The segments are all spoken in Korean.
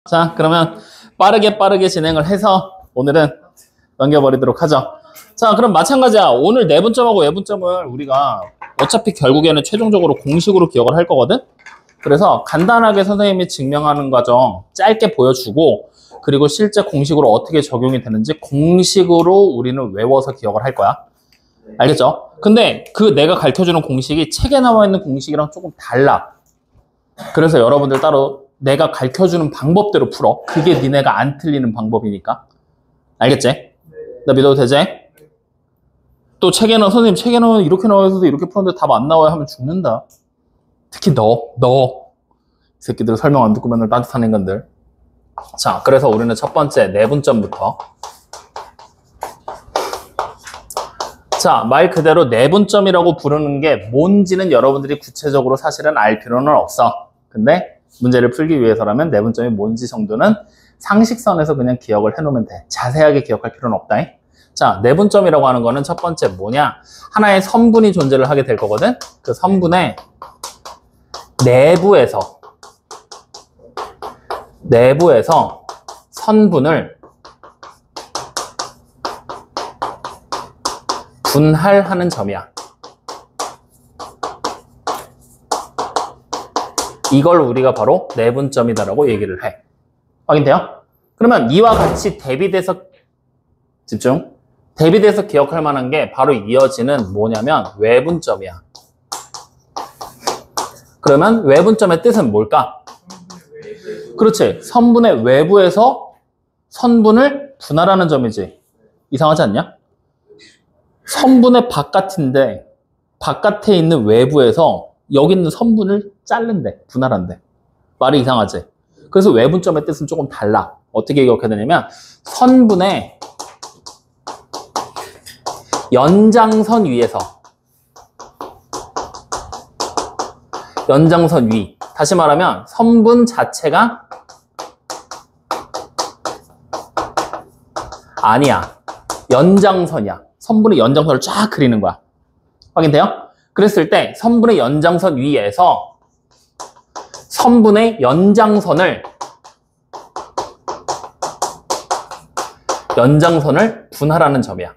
자, 그러면 빠르게 진행을 해서 오늘은 넘겨버리도록 하죠. 자, 그럼 마찬가지야. 오늘 내분점하고 외분점을 우리가 어차피 결국에는 최종적으로 공식으로 기억을 할 거거든? 그래서 간단하게 선생님이 증명하는 과정 짧게 보여주고, 그리고 실제 공식으로 어떻게 적용이 되는지 공식으로 우리는 외워서 기억을 할 거야. 알겠죠? 근데 그 내가 가르쳐주는 공식이 책에 나와 있는 공식이랑 조금 달라. 그래서 여러분들 따로 내가 가르쳐주는 방법대로 풀어. 그게 니네가 안 틀리는 방법이니까. 알겠지? 나 믿어도 되지? 또 선생님 책에 나오면 이렇게 나와서도 이렇게 푸는데 답 안 나와요 하면 죽는다. 특히 너. 이 새끼들 설명 안 듣고 맨날 따뜻한 인간들. 자, 그래서 우리는 첫 번째 내분점부터. 자, 말 그대로 내분점이라고 부르는 게 뭔지는 여러분들이 구체적으로 사실은 알 필요는 없어. 근데 문제를 풀기 위해서라면 내분점이 뭔지 정도는 상식선에서 그냥 기억을 해놓으면 돼. 자세하게 기억할 필요는 없다. 자, 내분점이라고 하는 거는 첫 번째 뭐냐? 하나의 선분이 존재를 하게 될 거거든? 그 선분의 내부에서 선분을 분할하는 점이야. 이걸 우리가 바로 내분점이다라고 얘기를 해. 확인돼요? 그러면 이와 같이 대비돼서 집중. 대비돼서 기억할 만한 게 바로 이어지는 뭐냐면 외분점이야. 그러면 외분점의 뜻은 뭘까? 그렇지. 선분의 외부에서 선분을 분할하는 점이지. 이상하지 않냐? 선분의 바깥인데 바깥에 있는 외부에서 여기 있는 선분을 자른대. 분할한대. 말이 이상하지? 그래서 외분점의 뜻은 조금 달라. 어떻게 기억해야 되냐면 선분의 연장선 위에서 연장선 위. 다시 말하면 선분 자체가 아니야. 연장선이야. 선분의 연장선을 쫙 그리는 거야. 확인돼요? 그랬을 때 선분의 연장선 위에서 선분의 연장선을 분할하는 점이야.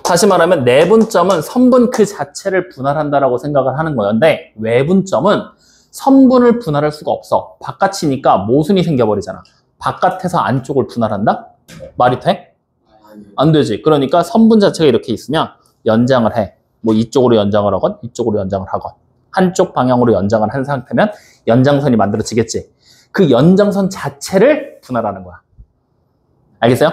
다시 말하면 내분점은 선분 그 자체를 분할한다라고 생각을 하는 거였는데 외분점은 선분을 분할할 수가 없어. 바깥이니까 모순이 생겨버리잖아. 바깥에서 안쪽을 분할한다? 말이 돼? 안 되지. 그러니까 선분 자체가 이렇게 있으면 연장을 해. 뭐 이쪽으로 연장을 하건 이쪽으로 연장을 하건 한쪽 방향으로 연장을 한 상태면 연장선이 만들어지겠지. 그 연장선 자체를 분할하는 거야. 알겠어요?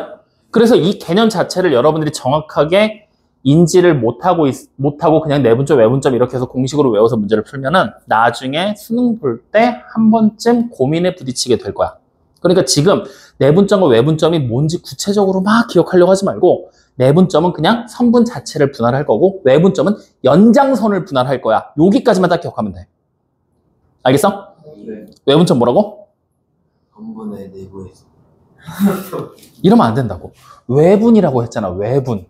그래서 이 개념 자체를 여러분들이 정확하게 인지를 못하고 그냥 내분점, 외분점 이렇게 해서 공식으로 외워서 문제를 풀면은 나중에 수능 볼 때 한 번쯤 고민에 부딪히게 될 거야. 그러니까 지금 내분점과 외분점이 뭔지 구체적으로 막 기억하려고 하지 말고 내분점은 그냥 선분 자체를 분할할 거고 외분점은 연장선을 분할할 거야. 여기까지만 딱 기억하면 돼. 알겠어? 네. 외분점 뭐라고? 선분의 내부에서. 이러면 안 된다고. 외분이라고 했잖아. 외분.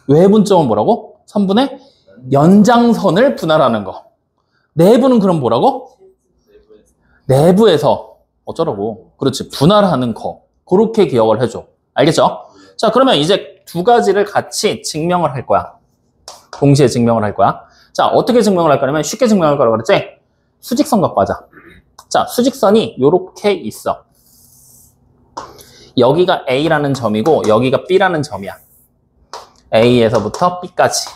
외분점은 뭐라고? 선분의 연장선을 분할하는 거. 내부는 그럼 뭐라고? 내부에서 어쩌라고. 그렇지. 분할하는 거. 그렇게 기억을 해줘. 알겠죠? 자, 그러면 이제 두 가지를 같이 증명을 할 거야. 동시에 증명을 할 거야. 자, 어떻게 증명을 할 거냐면 쉽게 증명할 거라고 그랬지? 수직선 갖고 하자. 자, 수직선이 이렇게 있어. 여기가 A라는 점이고 여기가 B라는 점이야. A에서부터 B까지.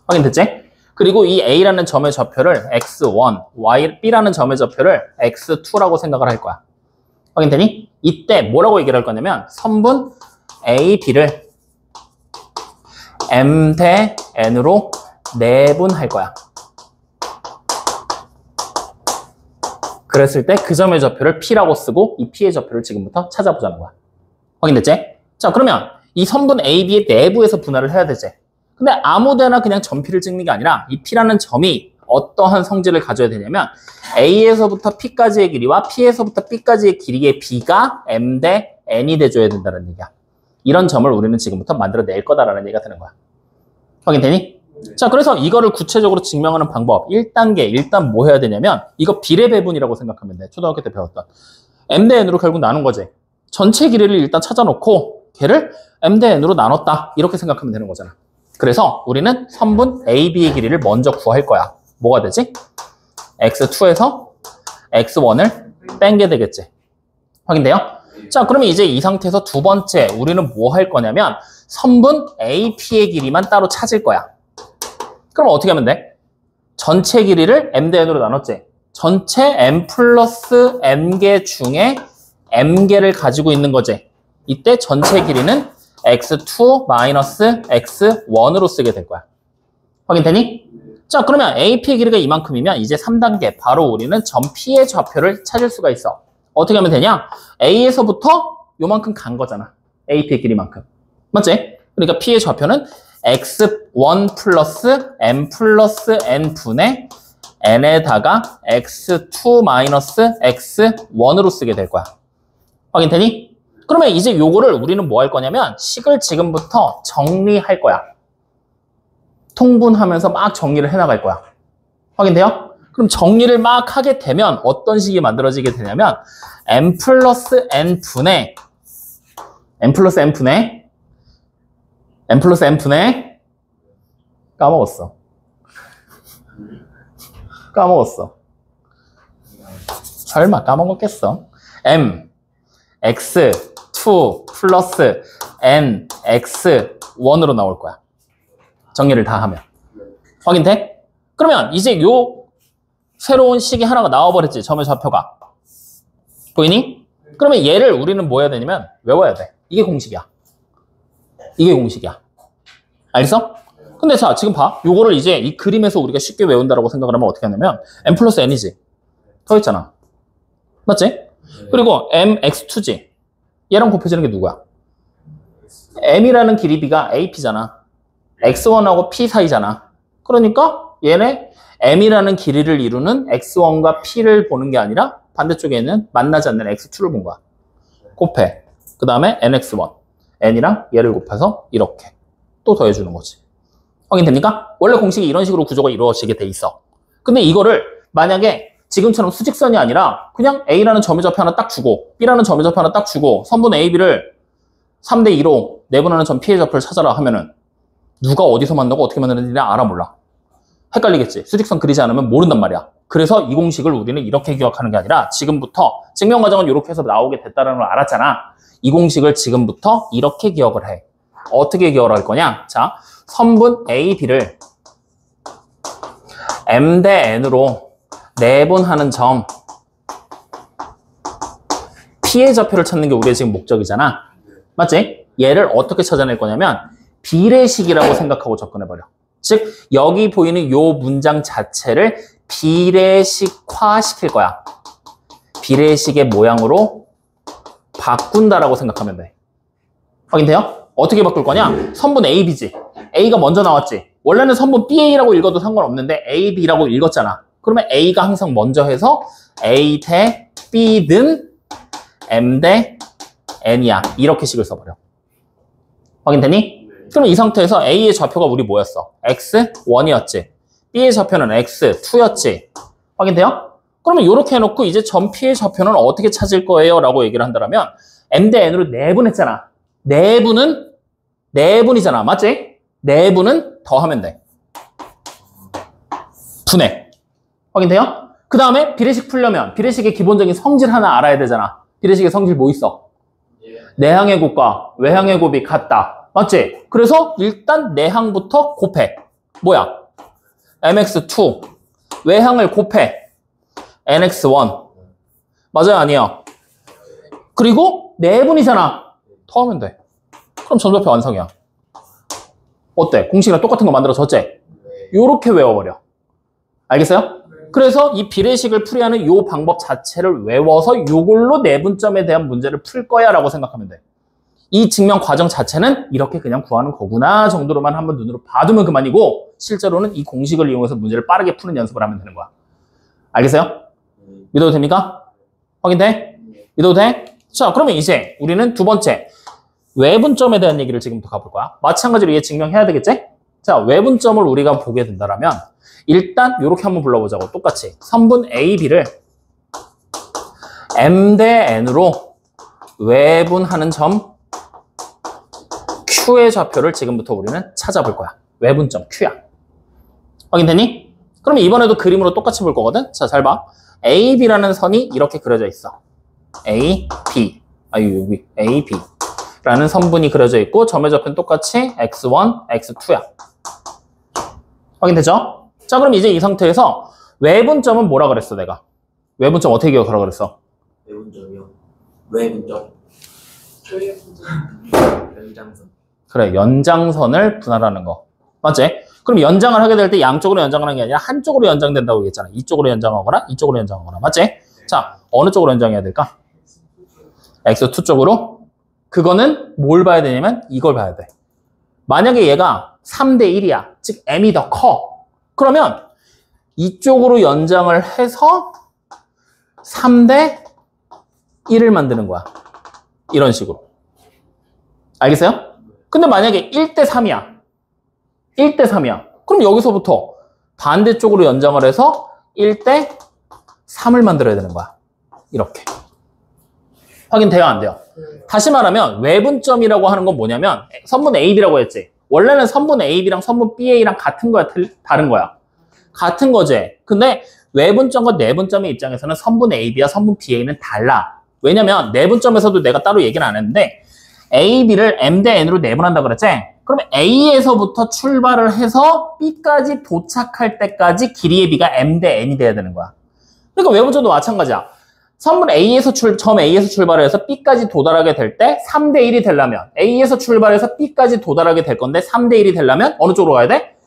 확인됐지? 그리고 이 A라는 점의 좌표를 x1, B라는 점의 좌표를 x2라고 생각을 할 거야. 확인되니? 이때 뭐라고 얘기를 할 거냐면 선분 A, B를 M 대 N으로 내분할 거야. 그랬을 때 그 점의 좌표를 P라고 쓰고 이 P의 좌표를 지금부터 찾아보자는 거야. 확인됐지? 자, 그러면 이 선분 A, B의 내부에서 분할을 해야 되지. 근데 아무데나 그냥 점 P를 찍는 게 아니라 이 P라는 점이 어떠한 성질을 가져야 되냐면 A에서부터 P까지의 길이와 P에서부터 B까지의 길이의 B가 M 대 N이 돼줘야 된다는 얘기야. 이런 점을 우리는 지금부터 만들어낼 거다라는 얘기가 되는 거야. 확인되니? 자, 그래서 이거를 구체적으로 증명하는 방법 1단계 일단 뭐 해야 되냐면 이거 비례 배분이라고 생각하면 돼. 초등학교 때 배웠던 m 대 n으로 결국 나눈 거지. 전체 길이를 일단 찾아놓고 걔를 m 대 n으로 나눴다 이렇게 생각하면 되는 거잖아. 그래서 우리는 선분 AB의 길이를 먼저 구할 거야. 뭐가 되지? x2에서 x1을 뺀게 되겠지. 확인돼요? 자, 그러면 이제 이 상태에서 두 번째 우리는 뭐 할 거냐면 선분 AP의 길이만 따로 찾을 거야. 그럼 어떻게 하면 돼? 전체 길이를 m 대 n으로 나눴지. 전체 m 플러스 n개 중에 m개를 가지고 있는 거지. 이때 전체 길이는 x2 마이너스 x1으로 쓰게 될 거야. 확인되니? 자, 그러면 AP의 길이가 이만큼이면 이제 3단계 바로 우리는 점 P의 좌표를 찾을 수가 있어. 어떻게 하면 되냐? A에서부터 요만큼 간 거잖아. AP의 길이만큼. 맞지? 그러니까 P의 좌표는 x1 플러스 m 플러스 n 분의 n에다가 x2 마이너스 x1으로 쓰게 될 거야. 확인되니? 그러면 이제 요거를 우리는 뭐 할 거냐면 식을 지금부터 정리할 거야. 통분하면서 막 정리를 해나갈 거야. 확인돼요? 그럼 정리를 막 하게 되면 어떤 식이 만들어지게 되냐면 m 플러스 n 분의 까먹었어. 설마 까먹었겠어. m x2 플러스 n x1으로 나올 거야. 정리를 다 하면. 확인돼? 그러면 이제 요 새로운 식이 하나가 나와버렸지. 점의 좌표가. 보이니? 그러면 얘를 우리는 뭐 해야 되냐면 외워야 돼. 이게 공식이야. 알겠어? 근데 자, 지금 봐. 요거를 이제 이 그림에서 우리가 쉽게 외운다라고 생각을 하면 어떻게 하냐면 m 플러스 n이지. 더 있잖아. 맞지? 그리고 mx2지. 얘랑 곱해지는 게 누구야? m이라는 길이비가 ap잖아. x1하고 p 사이잖아. 그러니까 얘네 m이라는 길이를 이루는 x1과 p를 보는 게 아니라 반대쪽에는 만나지 않는 x2를 본 거야. 곱해. 그 다음에 nx1. n이랑 얘를 곱해서 이렇게 또 더해주는 거지. 확인됩니까? 원래 공식이 이런 식으로 구조가 이루어지게 돼 있어. 근데 이거를 만약에 지금처럼 수직선이 아니라 그냥 A라는 점의 좌표 하나 딱 주고 B라는 점의 좌표 하나 딱 주고 선분 AB를 3대 2로 내분하는 점 P의 좌표를 찾아라 하면은 누가 어디서 만나고 어떻게 만드는지 알아 몰라. 헷갈리겠지. 수직선 그리지 않으면 모른단 말이야. 그래서 이 공식을 우리는 이렇게 기억하는 게 아니라 지금부터 증명 과정은 이렇게 해서 나오게 됐다는 걸 알았잖아. 이 공식을 지금부터 이렇게 기억을 해. 어떻게 기억을 할 거냐? 자, 선분 AB를 M 대 N으로 내분하는 점 P의 좌표를 찾는 게 우리의 지금 목적이잖아. 맞지? 얘를 어떻게 찾아낼 거냐면 비례식이라고 생각하고 접근해버려. 즉 여기 보이는 요 문장 자체를 비례식화 시킬 거야. 비례식의 모양으로 바꾼다라고 생각하면 돼. 확인돼요? 어떻게 바꿀 거냐? 선분 AB지. A가 먼저 나왔지. 원래는 선분 BA라고 읽어도 상관없는데 AB라고 읽었잖아. 그러면 A가 항상 먼저 해서 A 대 B는 M 대 N이야. 이렇게 식을 써버려. 확인되니? 그럼 이 상태에서 A의 좌표가 우리 뭐였어? X1이었지. B의 좌표는 X2였지. 확인돼요? 그러면 이렇게 해놓고 이제 점 P의 좌표는 어떻게 찾을 거예요? 라고 얘기를 한다면 M 대 N으로 내분했잖아. 내분이잖아. 맞지? 내분은 더하면 돼. 분해. 확인돼요? 그 다음에 비례식 풀려면 비례식의 기본적인 성질 하나 알아야 되잖아. 비례식의 성질 뭐 있어? 내항의 곱과 외항의 곱이 같다. 맞지? 그래서 일단 내항부터 곱해. 뭐야? mx2 외항을 곱해. nx1 맞아요? 아니에요? 그리고 내분이잖아. 더하면 돼. 그럼 점좌표 완성이야. 어때? 공식이랑 똑같은 거 만들어졌지? 요렇게 외워버려. 알겠어요? 그래서 이 비례식을 풀이하는 요 방법 자체를 외워서 요걸로 내분점에 대한 문제를 풀 거야 라고 생각하면 돼. 이 증명 과정 자체는 이렇게 그냥 구하는 거구나 정도로만 한번 눈으로 봐두면 그만이고 실제로는 이 공식을 이용해서 문제를 빠르게 푸는 연습을 하면 되는 거야. 알겠어요? 믿어도 됩니까? 확인돼? 믿어도 돼? 자, 그러면 이제 우리는 두 번째 외분점에 대한 얘기를 지금부터 가볼 거야. 마찬가지로 얘 증명해야 되겠지? 자, 외분점을 우리가 보게 된다면 일단 이렇게 한번 불러보자고. 똑같이 선분 A, B를 M 대 N으로 외분하는 점 Q의 좌표를 지금부터 우리는 찾아볼 거야. 외분점 Q야. 확인되니? 그럼 이번에도 그림으로 똑같이 볼 거거든. 자, 잘 봐. A, B라는 선이 이렇게 그려져 있어. A, B. 여기 A, B 라는 선분이 그려져 있고 점의 좌표는 똑같이 X1, X2야. 확인되죠? 자, 그럼 이제 이 상태에서 외분점은 뭐라 그랬어, 내가? 외분점 어떻게 기억하라 그랬어? 외분점이요. 외분점. 연장선. 그래, 연장선을 분할하는 거. 맞지? 그럼 연장을 하게 될 때 양쪽으로 연장을 하는 게 아니라 한쪽으로 연장된다고 얘기했잖아. 이쪽으로 연장하거나 이쪽으로 연장하거나. 맞지? 자, 어느 쪽으로 연장해야 될까? X2 쪽으로. 그거는 뭘 봐야 되냐면 이걸 봐야 돼. 만약에 얘가 3대 1이야. 즉 M이 더 커. 그러면 이쪽으로 연장을 해서 3대 1을 만드는 거야. 이런 식으로. 알겠어요? 근데 만약에 1대 3이야. 1대 3이야. 그럼 여기서부터 반대쪽으로 연장을 해서 1대 3을 만들어야 되는 거야. 이렇게. 확인돼요? 안 돼요? 다시 말하면 외분점이라고 하는 건 뭐냐면 선분 AB라고 했지. 원래는 선분 AB랑 선분 BA랑 같은 거야? 다른 거야? 같은 거지. 근데 외분점과 내분점의 입장에서는 선분 AB와 선분 BA는 달라. 왜냐면 내분점에서도 내가 따로 얘기는 안 했는데 AB를 M 대 N으로 내분한다 그랬지? 그러면 A에서부터 출발을 해서 B까지 도착할 때까지 길이의 B가 M 대 N이 돼야 되는 거야. 그러니까 외분점도 마찬가지야. 선분 A에서 점 A에서 출발해서 B까지 도달하게 될 때 3대 1이 되려면 A에서 출발해서 B까지 도달하게 될 건데 3대 1이 되려면 어느 쪽으로 가야 돼?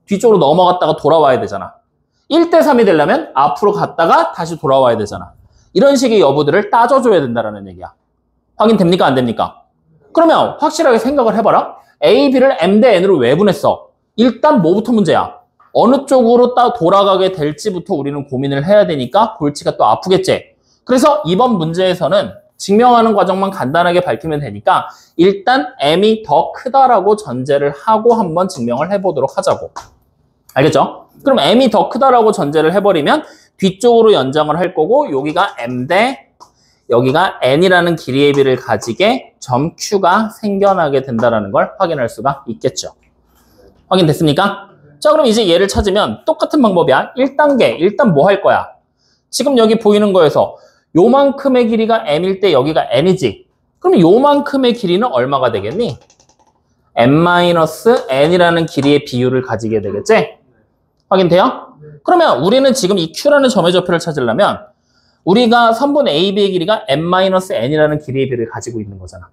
뒤쪽으로 넘어갔다가 돌아와야 되잖아. 1대 3이 되려면 앞으로 갔다가 다시 돌아와야 되잖아. 이런 식의 여부들을 따져줘야 된다는 얘기야. 확인됩니까? 안 됩니까? 그러면 확실하게 생각을 해봐라. A, B를 M 대 N으로 외분했어. 일단 뭐부터 문제야? 어느 쪽으로 돌아가게 될지부터 우리는 고민을 해야 되니까 골치가 또 아프겠지. 그래서 이번 문제에서는 증명하는 과정만 간단하게 밝히면 되니까 일단 M이 더 크다라고 전제를 하고 한번 증명을 해보도록 하자고. 알겠죠? 그럼 M이 더 크다라고 전제를 해버리면 뒤쪽으로 연장을 할 거고 여기가 M 대 여기가 N이라는 길이의 비를 가지게 점 Q가 생겨나게 된다는 걸 확인할 수가 있겠죠. 확인됐습니까? 자, 그럼 이제 얘를 찾으면 똑같은 방법이야. 1단계, 일단 뭐 할 거야? 지금 여기 보이는 거에서 요만큼의 길이가 M일 때 여기가 N이지. 그럼 요만큼의 길이는 얼마가 되겠니? M-N이라는 길이의 비율을 가지게 되겠지? 확인돼요? 그러면 우리는 지금 이 Q라는 점의 좌표를 찾으려면 우리가 선분 AB의 길이가 M-N이라는 길이의 비를 가지고 있는 거잖아.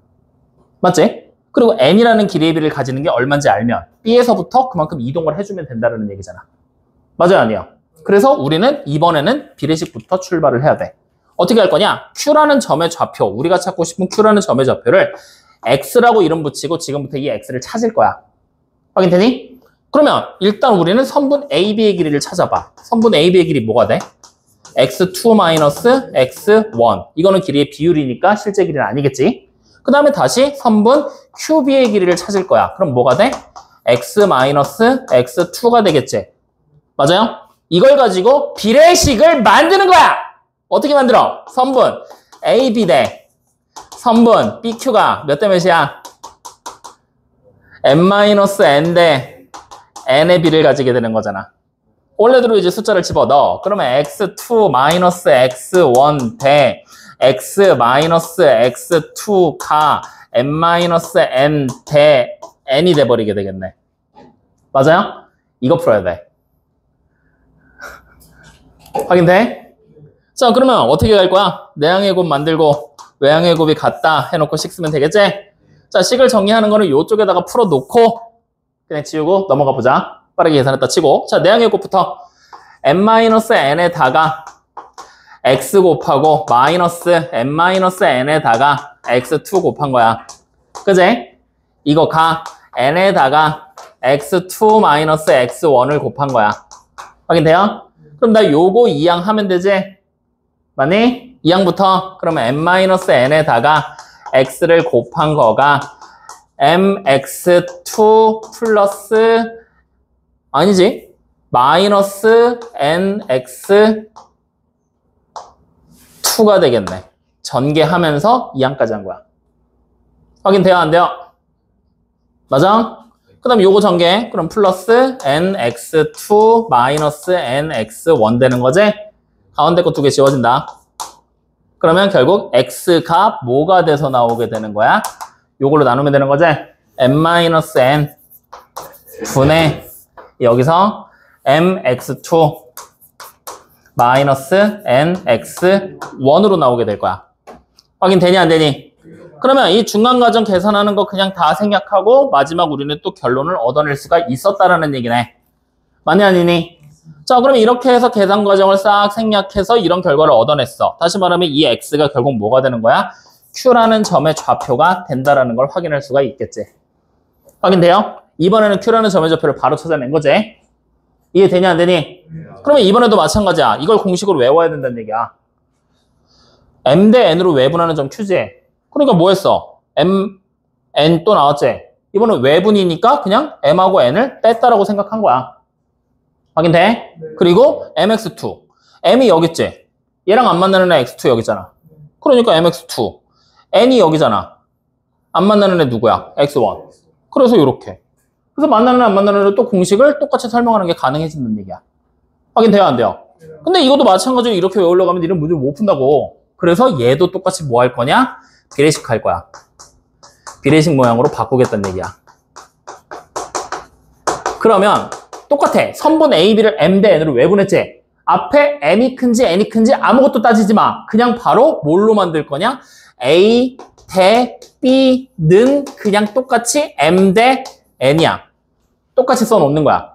맞지? 그리고 N이라는 길이의 비를 가지는 게 얼마인지 알면 B에서부터 그만큼 이동을 해주면 된다는 얘기잖아. 맞아요? 아니요? 그래서 우리는 이번에는 비례식부터 출발을 해야 돼. 어떻게 할 거냐? Q라는 점의 좌표, 우리가 찾고 싶은 Q라는 점의 좌표를 X라고 이름 붙이고 지금부터 이 X를 찾을 거야. 확인되니? 그러면 일단 우리는 선분 AB의 길이를 찾아봐. 선분 AB의 길이 뭐가 돼? X2 - X1. 이거는 길이의 비율이니까 실제 길이는 아니겠지? 그 다음에 다시 선분 QB의 길이를 찾을 거야. 그럼 뭐가 돼? X - X2가 되겠지? 맞아요? 이걸 가지고 비례식을 만드는 거야! 어떻게 만들어? 선분 AB 대 선분 BQ가 몇 대 몇이야? M-N 대 N의 비를 가지게 되는 거잖아. 원래대로 이제 숫자를 집어넣어. 그러면 X2 - X1 대 X - X2가 M-N 대 N이 돼버리게 되겠네. 맞아요? 이거 풀어야 돼. 확인돼? 자, 그러면 어떻게 갈 거야? 내항의 곱 만들고 외항의 곱이 같다 해놓고 식 쓰면 되겠지? 자, 식을 정리하는 거는 이쪽에다가 풀어놓고 그냥 지우고 넘어가 보자. 빠르게 계산했다 치고. 자, 내항의 곱부터 M-N에다가 X 곱하고 마이너스 M-N에다가 X2 곱한 거야. 그지? 이거 가 N에다가 X2 - X1을 곱한 거야. 확인돼요? 그럼 나 요거 2항 하면 되지? 맞니? 2항부터 그러면 M-N에다가 X를 곱한 거가 MX2 플러스 아니지. 마이너스 nx2가 되겠네. 전개하면서 2항까지 한 거야. 확인돼요? 안 돼요? 맞아? 그 다음에 요거 전개. 그럼 플러스 nx2 마이너스 nx1 되는 거지? 가운데 거 두 개 지워진다. 그러면 결국 x가 뭐가 돼서 나오게 되는 거야? 요걸로 나누면 되는 거지? n-n 분의 여기서 mx2 마이너스 nx1으로 나오게 될 거야. 확인되니 안 되니? 그러면 이 중간 과정 계산하는 거 그냥 다 생략하고 마지막 우리는 또 결론을 얻어낼 수가 있었다라는 얘기네. 맞니 아니니? 자, 그러면 이렇게 해서 계산 과정을 싹 생략해서 이런 결과를 얻어냈어. 다시 말하면 이 x가 결국 뭐가 되는 거야? q라는 점의 좌표가 된다라는 걸 확인할 수가 있겠지. 확인돼요? 이번에는 q라는 점의 좌표를 바로 찾아낸 거지. 이해되니 안 되니? 그러면 이번에도 마찬가지야. 이걸 공식으로 외워야 된다는 얘기야. m 대 n으로 외분하는 점 q지. 그러니까 뭐 했어? m, n 또 나왔지? 이번엔 외분이니까 그냥 m하고 n을 뺐다라고 생각한 거야. 확인돼? 네. 그리고 mx2. m이 여기 있지? 얘랑 안 만나는 애 x2 여기 있잖아. 그러니까 mx2. n이 여기잖아. 안 만나는 애 누구야? x1. 그래서 이렇게. 그래서 만나는 애 안 만나는 애를 또 공식을 똑같이 설명하는 게 가능해진다는 얘기야. 확인돼요? 안 돼요? 근데 이것도 마찬가지로 이렇게 외우려고 하면 니는 문제를 못 푼다고. 그래서 얘도 똑같이 뭐 할 거냐? 비례식 할 거야. 비례식 모양으로 바꾸겠다는 얘기야. 그러면 똑같아. 선분 A, B를 M 대 N으로 외분했지? 앞에 M이 큰지 N이 큰지 아무것도 따지지 마. 그냥 바로 뭘로 만들 거냐? A 대 B는 그냥 똑같이 M 대 N이야. 똑같이 써놓는 거야.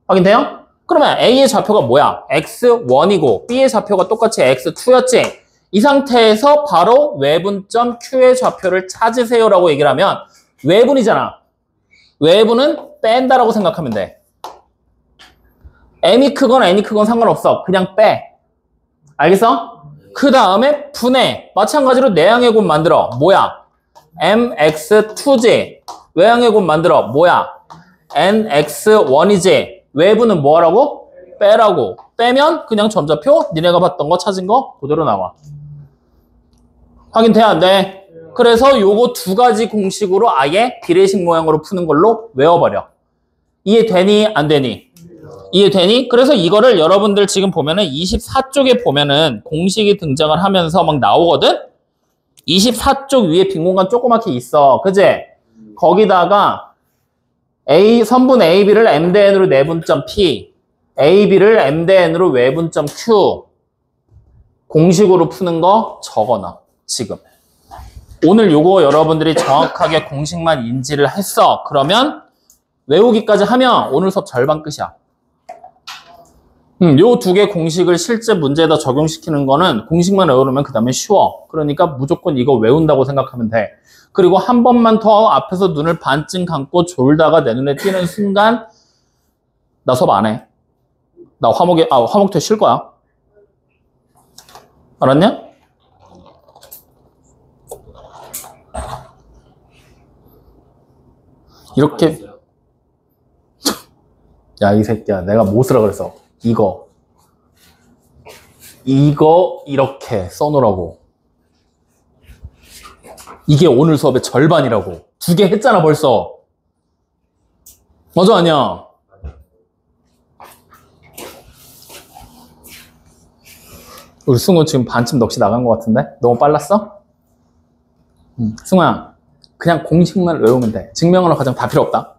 확인돼요? 그러면 A의 좌표가 뭐야? X1이고 B의 좌표가 똑같이 X2였지? 이 상태에서 바로 외분점 Q의 좌표를 찾으세요라고 얘기를 하면 외분이잖아. 외분은 뺀다라고 생각하면 돼. M이 크건 N이 크건 상관없어. 그냥 빼. 알겠어? 그 다음에 분해. 마찬가지로 내항의 곱 만들어. 뭐야? mx2지. 외항의 곱 만들어. 뭐야? nx1이지. 외분은 뭐 하라고? 빼라고. 빼면 그냥 점좌표 니네가 봤던 거 찾은 거 그대로 나와. 확인돼야 안 돼? 그래서 요거 두 가지 공식으로 아예 비례식 모양으로 푸는 걸로 외워버려. 이해되니? 안 되니? 이해되니? 그래서 이거를 여러분들 지금 보면은 24쪽에 보면은 공식이 등장을 하면서 막 나오거든? 24쪽 위에 빈 공간 조그맣게 있어. 그제? 거기다가 선분 AB를 M 대 N으로 내분점 P, AB를 M 대 N으로 외분점 Q 공식으로 푸는 거 적어놔. 지금. 오늘 요거 여러분들이 정확하게 공식만 인지를 했어. 그러면 외우기까지 하면 오늘 수업 절반 끝이야. 요 두 개 공식을 실제 문제에다 적용시키는 거는 공식만 외우면 그 다음에 쉬워. 그러니까 무조건 이거 외운다고 생각하면 돼. 그리고 한 번만 더 앞에서 눈을 반쯤 감고 졸다가 내 눈에 띄는 순간 나 수업 안 해. 나 화목토에 쉴 거야. 알았냐? 이렇게 야, 이 새끼야. 내가 뭐 쓰라 그랬어? 이거 이렇게 써놓으라고. 이게 오늘 수업의 절반이라고. 2개 했잖아 벌써. 맞아 아니야? 우리 승우 지금 반쯤 넋이 나간 것 같은데? 너무 빨랐어? 승우야 그냥 공식만 외우면 돼. 증명하는 과정 다 필요 없다.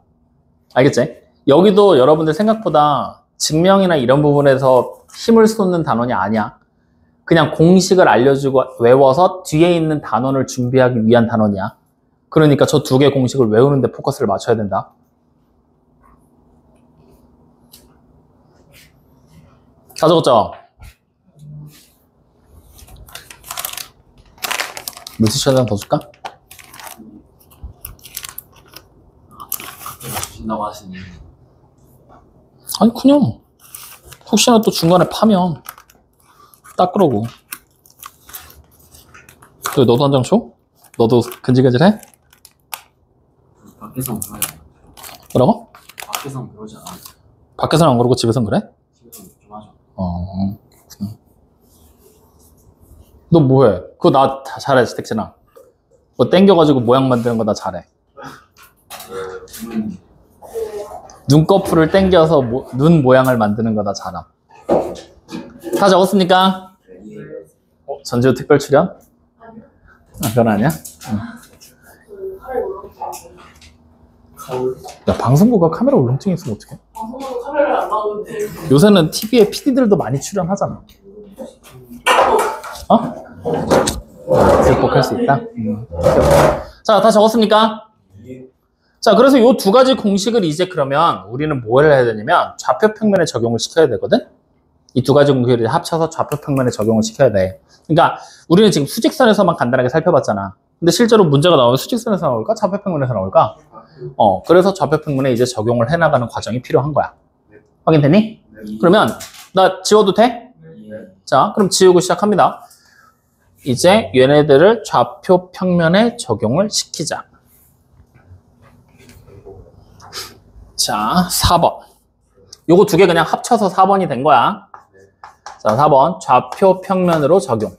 알겠지? 여기도 여러분들 생각보다 증명이나 이런 부분에서 힘을 쏟는 단원이 아니야. 그냥 공식을 알려주고 외워서 뒤에 있는 단원을 준비하기 위한 단원이야. 그러니까 저 2개 공식을 외우는 데 포커스를 맞춰야 된다. 다 적었죠? 물티슈 한 장 더 줄까? 주신다고 하시니. 아니 그냥 혹시나 또 중간에 파면 닦으라고. 또 너도 한 장 줘? 너도 근질근질해? 밖에서 그러지. 뭐라고? 밖에서 그러지 않아. 밖에서는 안 그러고 집에서는 그래? 집에서 좀 하죠. 그렇구나. 너 뭐해? 그거 나 다 잘해, 택진아. 뭐 땡겨가지고 모양 만드는 거 나 잘해. 눈꺼풀을 땡겨서 눈 모양을 만드는 거 나 잘함. 다 적었습니까? 전지우 특별 출연? 그건 아니야? 야, 방송국가 카메라 울렁증이 있으면 어떡해? 방송국은 카메라를 안 나오는데. 요새는 TV에 PD들도 많이 출연하잖아. 기억할 수 있다? 자, 다 적었습니까? 자, 그래서 이 두 가지 공식을 이제 그러면 우리는 뭘 해야 되냐면 좌표평면에 적용을 시켜야 되거든? 이 두 가지 공식을 합쳐서 좌표평면에 적용을 시켜야 돼. 그러니까 우리는 지금 수직선에서만 간단하게 살펴봤잖아. 근데 실제로 문제가 나오면 수직선에서 나올까? 좌표평면에서 나올까? 그래서 좌표평면에 이제 적용을 해나가는 과정이 필요한 거야. 확인됐니? 그러면 나 지워도 돼? 자, 그럼 지우고 시작합니다. 이제 얘네들을 좌표평면에 적용을 시키자. 자, 4번. 요거 두 개 그냥 합쳐서 4번이 된 거야. 자, 4번. 좌표평면으로 적용.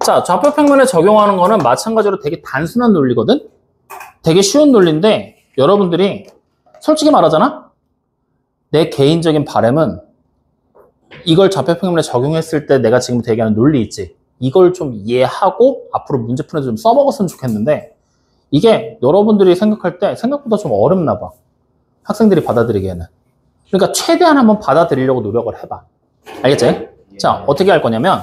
자, 좌표평면에 적용하는 거는 마찬가지로 되게 단순한 논리거든? 되게 쉬운 논리인데 여러분들이 솔직히 말하잖아? 내 개인적인 바람은 이걸 좌표평면에 적용했을 때 내가 지금부터 얘기하는 논리 있지? 이걸 좀 이해하고 앞으로 문제 푸는데 좀 써먹었으면 좋겠는데 이게 여러분들이 생각할 때 생각보다 좀 어렵나 봐. 학생들이 받아들이기에는. 그러니까 최대한 한번 받아들이려고 노력을 해봐. 알겠지? 자, 어떻게 할 거냐면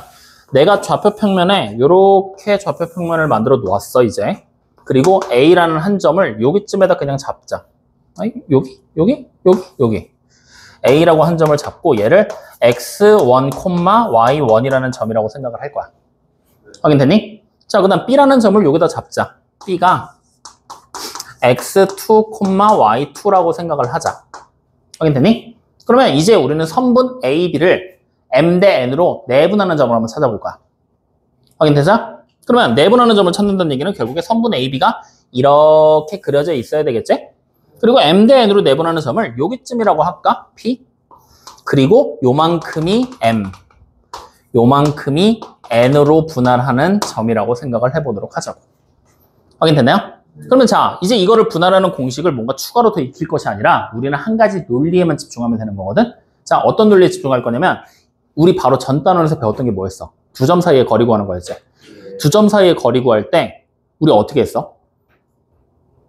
내가 좌표평면에 이렇게 좌표평면을 만들어 놓았어 이제. 그리고 A라는 한 점을 여기쯤에다 그냥 잡자. 아니, 여기. A라고 한 점을 잡고 얘를 x1, y1이라는 점이라고 생각을 할 거야. 확인됐니? 자, 그 다음 B라는 점을 여기다 잡자. B가 x2, y2라고 생각을 하자. 확인됐니? 그러면 이제 우리는 선분 A, B를 M 대 N으로 내분하는 점을 한번 찾아볼 거야. 확인되자? 그러면 내분하는 점을 찾는다는 얘기는 결국에 선분 A, B가 이렇게 그려져 있어야 되겠지? 그리고 M 대 N으로 내분하는 점을 여기쯤이라고 할까? P. 그리고 요만큼이 M. 요만큼이 N으로 분할하는 점이라고 생각을 해보도록 하자고. 확인됐나요? 그러면 자, 이제 이거를 분할하는 공식을 뭔가 추가로 더 익힐 것이 아니라 우리는 한 가지 논리에만 집중하면 되는 거거든? 자, 어떤 논리에 집중할 거냐면 우리 바로 전 단원에서 배웠던 게 뭐였어? 두 점 사이에 거리 구하는 거였지? 두 점 사이에 거리 구할 때 우리 어떻게 했어?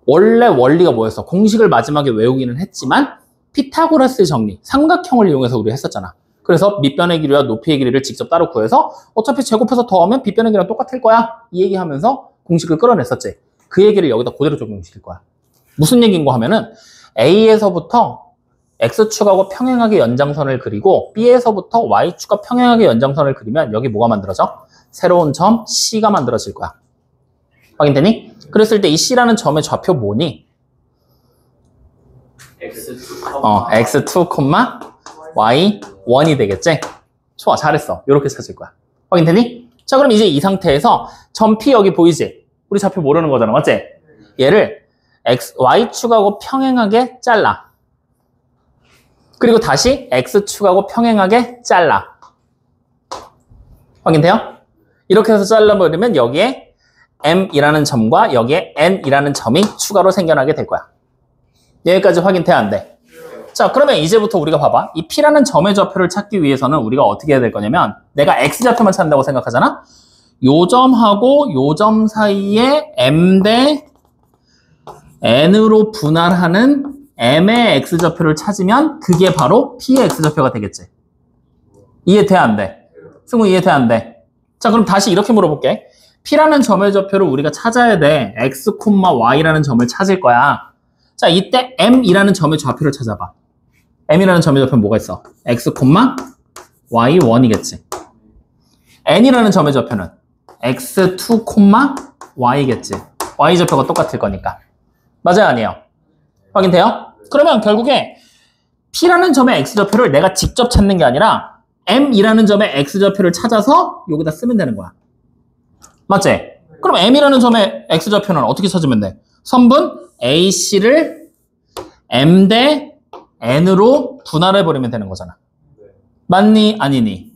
원래 원리가 뭐였어? 공식을 마지막에 외우기는 했지만 피타고라스의 정리, 삼각형을 이용해서 우리 했었잖아. 그래서 밑변의 길이와 높이의 길이를 직접 따로 구해서 어차피 제곱해서 더하면 빗변의 길이랑 똑같을 거야. 이 얘기하면서 공식을 끌어냈었지. 그 얘기를 여기다 그대로 적용시킬 거야. 무슨 얘기인가 하면은 A에서부터 X축하고 평행하게 연장선을 그리고 B에서부터 Y축과 평행하게 연장선을 그리면 여기 뭐가 만들어져? 새로운 점 C가 만들어질 거야. 확인되니? 그랬을 때 이 C라는 점의 좌표 뭐니? X2, Y1이 되겠지? 좋아, 잘했어. 이렇게 찾을 거야. 확인되니? 자, 그럼 이제 이 상태에서 점 P 여기 보이지? 우리 좌표 모르는 거잖아, 맞지? 얘를 Y축하고 평행하게 잘라. 그리고 다시 X축하고 평행하게 잘라. 확인돼요? 이렇게 해서 잘라버리면 여기에 M이라는 점과 여기에 N이라는 점이 추가로 생겨나게 될 거야. 여기까지 확인돼야 안 돼? 자, 그러면 이제부터 우리가 봐봐. 이 P라는 점의 좌표를 찾기 위해서는 우리가 어떻게 해야 될 거냐면 내가 X좌표만 찾는다고 생각하잖아? 요 점하고 요 점 사이에 M 대 N으로 분할하는 M의 X좌표를 찾으면 그게 바로 P의 X좌표가 되겠지. 이해돼 안 돼? 승우 이해돼 안 돼? 자, 그럼 다시 이렇게 물어볼게. P라는 점의 좌표를 우리가 찾아야 돼. X, Y라는 점을 찾을 거야. 자, 이때 M이라는 점의 좌표를 찾아봐. M이라는 점의 좌표는 뭐가 있어? X, Y1이겠지. N이라는 점의 좌표는 X2, Y겠지. Y좌표가 똑같을 거니까. 맞아요, 아니에요? 확인돼요? 그러면 결국에 P라는 점의 X좌표를 내가 직접 찾는 게 아니라 M이라는 점의 X좌표를 찾아서 여기다 쓰면 되는 거야. 맞지? 그럼 M이라는 점의 X좌표는 어떻게 찾으면 돼? 선분 AC를 M 대 N으로 분할해버리면 되는 거잖아. 맞니? 아니니?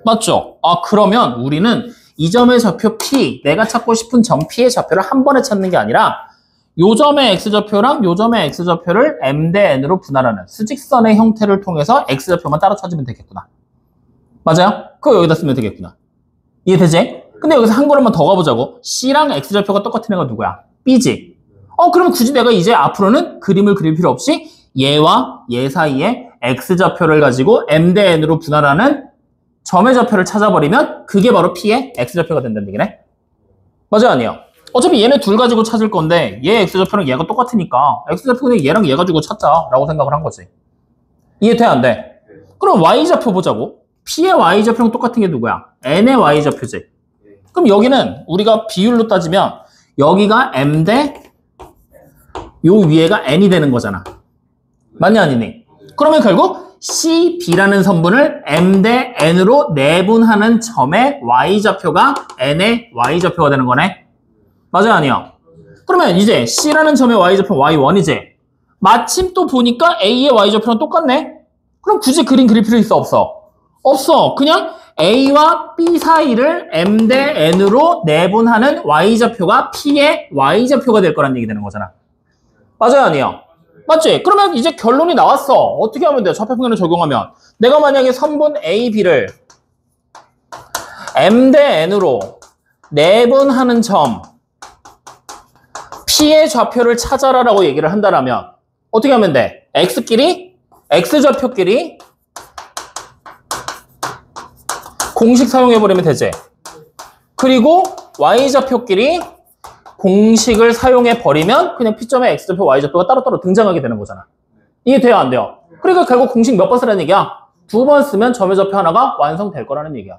맞죠? 아, 그러면 우리는 이 점의 좌표 P, 내가 찾고 싶은 점 P의 좌표를 한 번에 찾는 게 아니라 요 점의 X좌표랑 요 점의 X좌표를 M 대 N으로 분할하는 수직선의 형태를 통해서 X좌표만 따로 찾으면 되겠구나. 맞아요? 그거 여기다 쓰면 되겠구나. 이해되지? 근데 여기서 한 걸음만 더 가보자고. C랑 X좌표가 똑같은 애가 누구야? B지? 그러면 굳이 내가 이제 앞으로는 그림을 그릴 필요 없이 얘와 얘 사이에 X좌표를 가지고 M 대 N으로 분할하는 점의 좌표를 찾아버리면 그게 바로 P의 X좌표가 된다는 얘기네? 맞아요? 아니에요? 어차피 얘네 둘 가지고 찾을 건데 얘 X좌표랑 얘가 똑같으니까 X좌표는 얘랑 얘 가지고 찾자라고 생각을 한 거지. 이해돼? 안 돼? 그럼 Y좌표 보자고. P의 Y좌표랑 똑같은 게 누구야? N의 Y좌표지. 그럼 여기는 우리가 비율로 따지면 여기가 M 대 요 위에가 N이 되는 거잖아. 맞냐 아니니? 그러면 결국 C, B라는 선분을 M 대 N으로 내분하는 점의 Y좌표가 N의 Y좌표가 되는 거네. 맞아요? 아니요? 그러면 이제 C라는 점의 Y좌표 Y1이지. 마침 또 보니까 A의 Y좌표랑 똑같네. 그럼 굳이 그림 그릴 필요 있어? 없어? 없어. 그냥 A와 B 사이를 M 대 N으로 내분하는 Y좌표가 P의 Y좌표가 될 거란 얘기 되는 거잖아. 맞아요? 아니요? 맞지? 그러면 이제 결론이 나왔어. 어떻게 하면 돼요? 좌표평면을 적용하면. 내가 만약에 선분 A, B를 M 대 N으로 내분하는 점 P의 좌표를 찾아라라고 얘기를 한다면 어떻게 하면 돼? X끼리, X좌표끼리 공식 사용해버리면 되지. 그리고 Y좌표끼리 공식을 사용해버리면 그냥 P점의 X좌표, Y좌표가 따로따로 등장하게 되는 거잖아. 이게 돼요? 안 돼요? 그러니까 결국 공식 몇 번 쓰라는 얘기야? 2번 쓰면 점의 좌표 하나가 완성될 거라는 얘기야.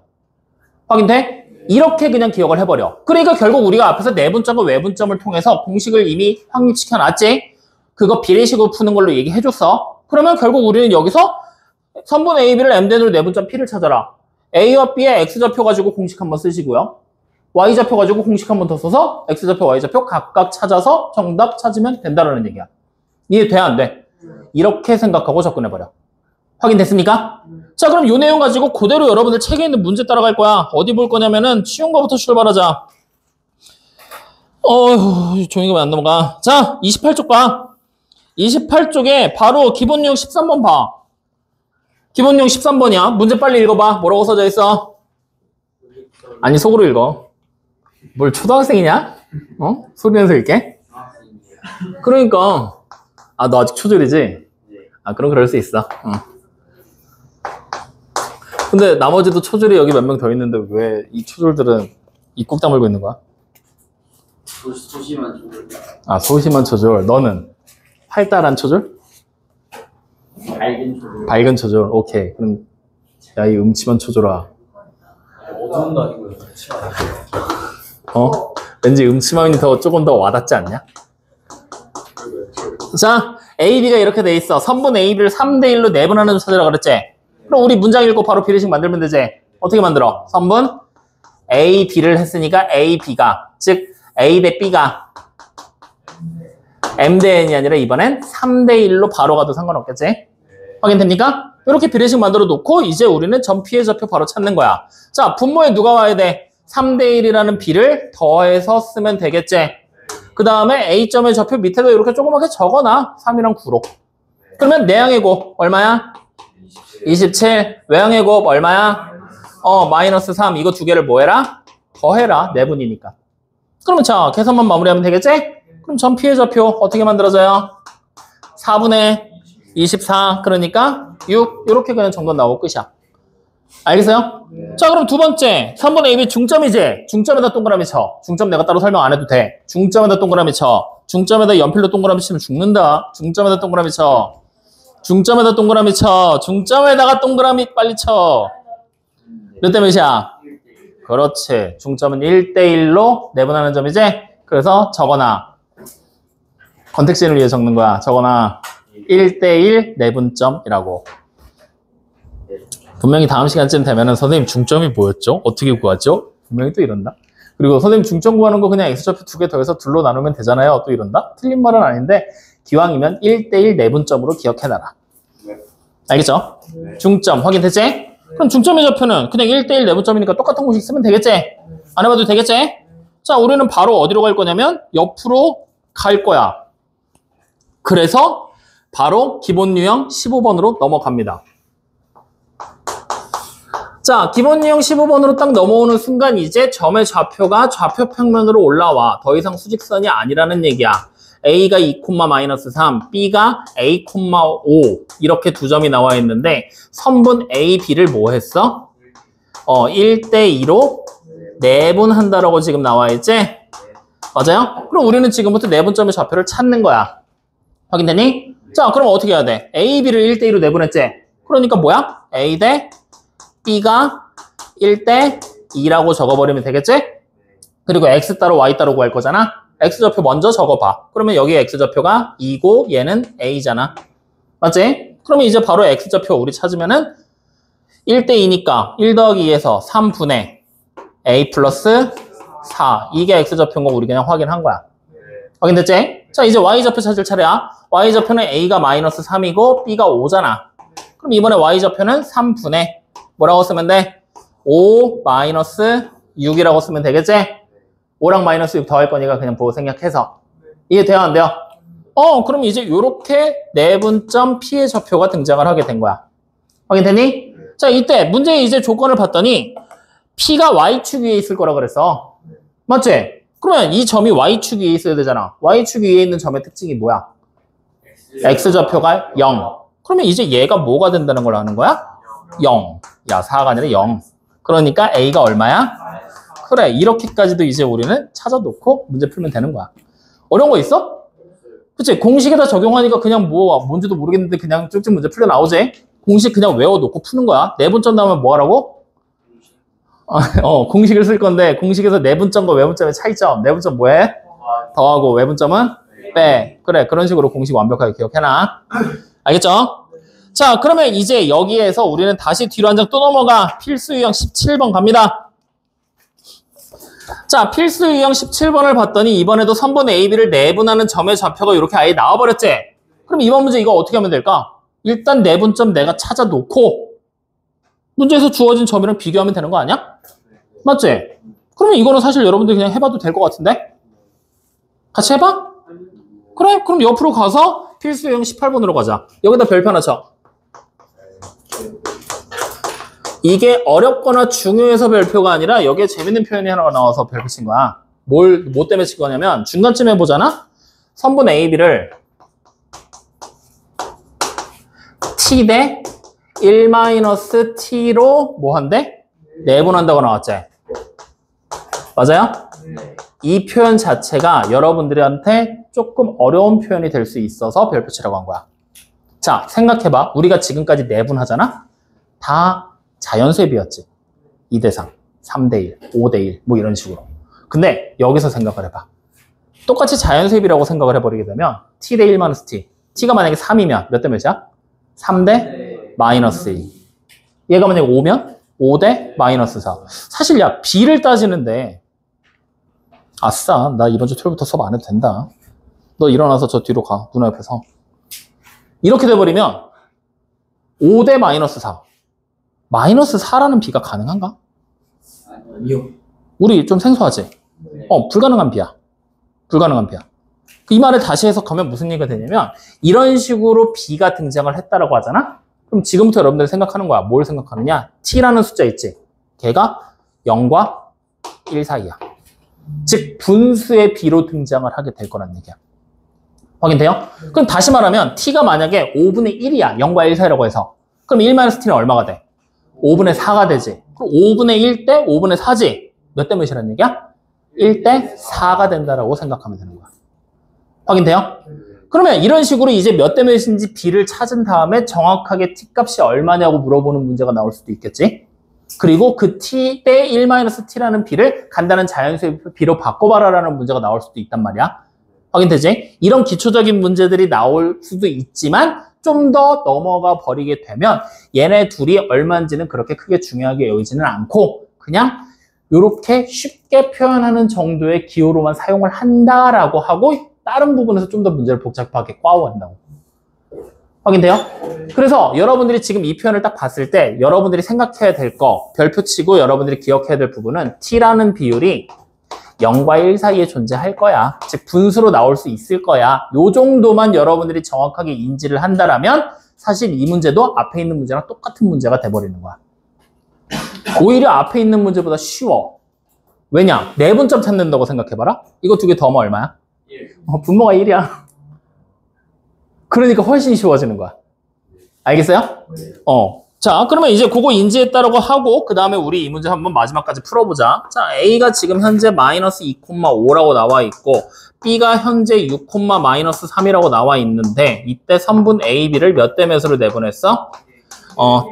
확인돼? 이렇게 그냥 기억을 해버려. 그러니까 결국 우리가 앞에서 내분점과 외분점을 통해서 공식을 이미 확립시켜놨지? 그거 비례식으로 푸는 걸로 얘기해줬어. 그러면 결국 우리는 여기서 선분 A, B를 M 대로 내분점 P를 찾아라. A와 B의 X좌표 가지고 공식 한번 쓰시고요. Y좌표 가지고 공식 한번 더 써서 X좌표, Y좌표 각각 찾아서 정답 찾으면 된다는 얘기야. 이해돼? 안 돼? 이렇게 생각하고 접근해버려. 확인됐습니까? 자, 그럼 이 내용 가지고 그대로 여러분들 책에 있는 문제 따라갈 거야. 어디 볼 거냐면은 쉬운 거부터 출발하자. 종이가 왜 안 넘어가? 자, 28쪽 봐. 28쪽에 바로 기본용 13번 봐. 기본용 13번이야. 문제 빨리 읽어봐. 뭐라고 써져 있어? 아니, 속으로 읽어. 뭘 초등학생이냐? 소리 내서 읽게? 그러니까. 아, 너 아직 초졸이지? 아, 그럼 그럴 수 있어. 근데 나머지도 초졸이 여기 몇 명 더 있는데 왜 이 초졸들은 입 꾹 다물고 있는 거야? 소심한 조절. 아, 소심한 초졸. 너는? 활달한 초졸? 밝은 조절. 밝은 초졸. 오케이. 그럼 야, 이 음침한 초졸아. 어두운 거 아니고 왠지 음침함이 조금 더 와닿지 않냐? 자, A, B가 이렇게 돼 있어. 선분 A, B를 3대 1로 내분하는 점 찾으라 그랬지? 그럼 우리 문장 읽고 바로 비례식 만들면 되지? 어떻게 만들어? 선분 A, B를 했으니까 A, B가, 즉 A 대 B가 M 대 N이 아니라 이번엔 3대 1로 바로 가도 상관없겠지? 확인됩니까? 이렇게 비례식 만들어 놓고 이제 우리는 점 P의 좌표 바로 찾는 거야. 자, 분모에 누가 와야 돼? 3대 1이라는 B를 더해서 쓰면 되겠지? 그 다음에 A점의 좌표 밑에도 이렇게 조그맣게 적어놔. 3이랑 9로. 그러면 내항의 곱 얼마야? 27. 외항의 곱 얼마야? 마이너스 3. 이거 두 개를 뭐 해라? 더해라. 내분이니까. 그러면 자, 계산만 마무리하면 되겠지? 그럼 점 P의 좌표 어떻게 만들어져요? 4분의 24. 그러니까 6. 이렇게 그냥 정답 나오고 끝이야. 알겠어요? 자, 그럼 두 번째. 3분의 2이 중점이지? 중점에다 동그라미 쳐. 중점 내가 따로 설명 안 해도 돼. 중점에다 동그라미 쳐. 중점에다 연필로 동그라미 치면 죽는다. 중점에다 동그라미 쳐. 중점에다 동그라미 쳐. 중점에다가 동그라미 빨리 쳐. 몇 대 몇이야? 그렇지. 중점은 1대1로 내분하는 점이지? 그래서 적어놔. 컨텍스트를 위해 적는 거야. 적어놔. 1대1 내분점이라고. 분명히 다음 시간쯤 되면은 선생님 중점이 뭐였죠? 어떻게 구하죠? 분명히 또 이런다. 그리고 선생님 중점 구하는 거 그냥 x좌표 2개 더해서 둘로 나누면 되잖아요. 또 이런다? 틀린 말은 아닌데 기왕이면 1대1 내분점으로 기억해놔라. 알겠죠? 중점 확인됐지? 그럼 중점의 좌표는 그냥 1대1 내분점이니까 똑같은 공식 쓰면 되겠지? 안 해봐도 되겠지? 자, 우리는 바로 어디로 갈 거냐면 옆으로 갈 거야. 그래서 바로 기본 유형 15번으로 넘어갑니다. 자, 기본 유형 15번으로 딱 넘어오는 순간 이제 점의 좌표가 좌표 평면으로 올라와. 더 이상 수직선이 아니라는 얘기야. A가 2,-3, B가 A,5 이렇게 두 점이 나와 있는데 선분 A, B를 뭐 했어? 1대2로 내분한다라고 지금 나와 있지? 맞아요? 그럼 우리는 지금부터 내분점의 좌표를 찾는 거야. 확인되니? 자, 그럼 어떻게 해야 돼? A, B를 1대2로 내분했지? 그러니까 뭐야? A 대 B가 1대2라고 적어버리면 되겠지? 그리고 X 따로 Y 따로 구할 거잖아? X좌표 먼저 적어봐. 그러면 여기 X좌표가 2고 얘는 A잖아. 맞지? 그러면 이제 바로 X좌표 우리 찾으면은 1대2니까 1 더하기 2에서 3분의 A 플러스 4. 이게 X좌표인 거 우리 그냥 확인한 거야. 확인됐지? 자, 이제 Y좌표 찾을 차례야. Y좌표는 A가 마이너스 3이고 B가 5잖아. 그럼 이번에 Y좌표는 3분의 뭐라고 쓰면 돼? 5 마이너스 6이라고 쓰면 되겠지? 5랑 마이너스 6 더할 거니까 그냥 보고 생략해서. 이해돼요? 안 돼요? 그럼 이제 이렇게 내분점 P의 좌표가 등장을 하게 된 거야. 확인되니? 자, 이때 문제의 이제 조건을 봤더니 P가 Y축 위에 있을 거라 그랬어. 맞지? 그러면 이 점이 Y축 위에 있어야 되잖아. Y축 위에 있는 점의 특징이 뭐야? X좌표가 0. 그러면 이제 얘가 뭐가 된다는 걸 아는 거야? 0. 야, 4가 아니라 0. 그러니까 A가 얼마야? 그래, 이렇게까지도 이제 우리는 찾아놓고 문제 풀면 되는 거야. 어려운 거 있어? 그치? 공식에다 적용하니까 그냥 뭔지도 모르겠는데 그냥 쭉쭉 문제 풀려 나오지? 공식 그냥 외워놓고 푸는 거야. 내분점 나오면 뭐 하라고? 공식을 쓸 건데 공식에서 내분점과 외분점의 차이점. 내분점 뭐해? 더하고 외분점은 빼. 그래, 그런 식으로 공식 완벽하게 기억해놔. 알겠죠? 자, 그러면 이제 여기에서 우리는 다시 뒤로 한 장 또 넘어가. 필수 유형 17번 갑니다. 자, 필수 유형 17번을 봤더니 이번에도 선분 AB를 내분하는 점의 좌표가 이렇게 아예 나와버렸지? 그럼 이번 문제 이거 어떻게 하면 될까? 일단 내분점 내가 찾아놓고 문제에서 주어진 점이랑 비교하면 되는 거 아니야? 맞지? 그러면 이거는 사실 여러분들 그냥 해봐도 될 것 같은데? 같이 해봐? 그래? 그럼 옆으로 가서 필수 유형 18번으로 가자. 여기다 별표 하나 쳐. 이게 어렵거나 중요해서 별표가 아니라 여기에 재밌는 표현이 하나가 나와서 별표 친 거야. 뭐 때문에 친 거냐면 중간쯤 해보잖아? 선분 AB를 T 대 1-T로 뭐 한대? 내분한다고 나왔지? 맞아요? 이 표현 자체가 여러분들한테 조금 어려운 표현이 될 수 있어서 별표 치라고 한 거야. 자, 생각해봐. 우리가 지금까지 내분하잖아? 다 자연수입이었지. 2대3, 3대1, 5대1 뭐 이런 식으로. 근데 여기서 생각을 해봐. 똑같이 자연수입이라고 생각을 해버리게 되면 T 대 1-T. T가 만약에 3이면 몇 대 몇이야? 3대 -2. 얘가 만약에 5면 5대 -4. 사실 야, B를 따지는데 아싸, 나 이번 주 토요일부터 수업 안 해도 된다. 너 일어나서 저 뒤로 가. 누나 옆에서. 이렇게 돼버리면 5대 -4. -4라는 B가 가능한가? 아니요. 우리 좀 생소하지? 불가능한 B야. 불가능한 B야. 이 말을 다시 해석하면 무슨 얘기가 되냐면 이런 식으로 B가 등장을 했다라고 하잖아? 그럼 지금부터 여러분들이 생각하는 거야. 뭘 생각하느냐? T라는 숫자 있지? 걔가 0과 1 사이야. 즉 분수의 B로 등장을 하게 될 거란 얘기야. 확인돼요? 그럼 다시 말하면 T가 만약에 5분의 1이야. 0과 1 사이라고 해서. 그럼 1-T는 얼마가 돼? 5분의 4가 되지. 그럼 5분의 1 대 5분의 4지. 몇 대 몇이라는 얘기야? 1 대 4가 된다라고 생각하면 되는 거야. 확인돼요? 그러면 이런 식으로 이제 몇 대 몇인지 B를 찾은 다음에 정확하게 T 값이 얼마냐고 물어보는 문제가 나올 수도 있겠지. 그리고 그 T 대 1-T라는 B를 간단한 자연수의 B로 바꿔봐라라는 문제가 나올 수도 있단 말이야. 확인되지? 이런 기초적인 문제들이 나올 수도 있지만 좀 더 넘어가 버리게 되면 얘네 둘이 얼마인지는 그렇게 크게 중요하게 여기지는 않고 그냥 이렇게 쉽게 표현하는 정도의 기호로만 사용을 한다라고 하고 다른 부분에서 좀 더 문제를 복잡하게 꽈워한다고. 확인돼요? 그래서 여러분들이 지금 이 표현을 딱 봤을 때 여러분들이 생각해야 될 거, 별표 치고 여러분들이 기억해야 될 부분은 t라는 비율이 0과 1 사이에 존재할 거야. 즉 분수로 나올 수 있을 거야. 요 정도만 여러분들이 정확하게 인지를 한다라면 사실 이 문제도 앞에 있는 문제랑 똑같은 문제가 돼버리는 거야. 오히려 앞에 있는 문제보다 쉬워. 왜냐? 내분점 찾는다고 생각해봐라. 이거 두 개 더하면 얼마야? 1. 분모가 1이야. 그러니까 훨씬 쉬워지는 거야. 알겠어요? 자, 그러면 이제 그거 인지했다라고 하고 그 다음에 우리 이 문제 한번 마지막까지 풀어보자. 자, A가 지금 현재 마이너스 2,5라고 나와 있고 B가 현재 6,-3이라고 나와 있는데 이때 선분 A, B를 몇 대 몇으로 내분했어?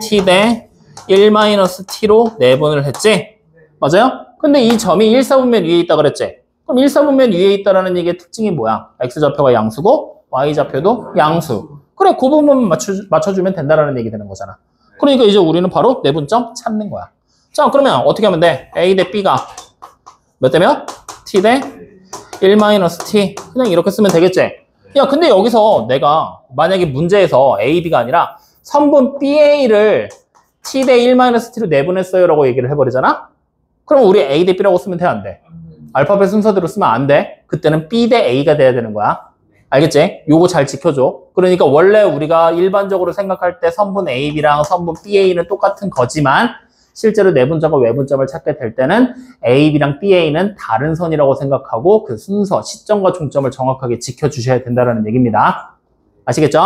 T 대 1-T로 내분을 했지? 맞아요? 근데 이 점이 1사분면 위에 있다 그랬지? 그럼 1사분면 위에 있다라는 얘기의 특징이 뭐야? X좌표가 양수고 Y좌표도 양수. 그래, 그 부분 맞춰주면 된다라는 얘기 되는 거잖아. 그러니까 이제 우리는 바로 내분점 찾는 거야. 자, 그러면 어떻게 하면 돼? A 대 B가 몇 대 몇? T 대 1-T. 그냥 이렇게 쓰면 되겠지? 야, 근데 여기서 내가 만약에 문제에서 A, B가 아니라 선분 BA를 T 대 1-T로 내분했어요 라고 얘기를 해버리잖아? 그럼 우리 A 대 B라고 쓰면 돼, 안 돼? 알파벳 순서대로 쓰면 안 돼. 그때는 B 대 A가 돼야 되는 거야. 알겠지? 요거 잘 지켜줘. 그러니까 원래 우리가 일반적으로 생각할 때 선분 AB랑 선분 BA는 똑같은 거지만 실제로 내분점과 외분점을 찾게 될 때는 AB랑 BA는 다른 선이라고 생각하고 그 순서, 시점과 중점을 정확하게 지켜주셔야 된다는 얘기입니다. 아시겠죠?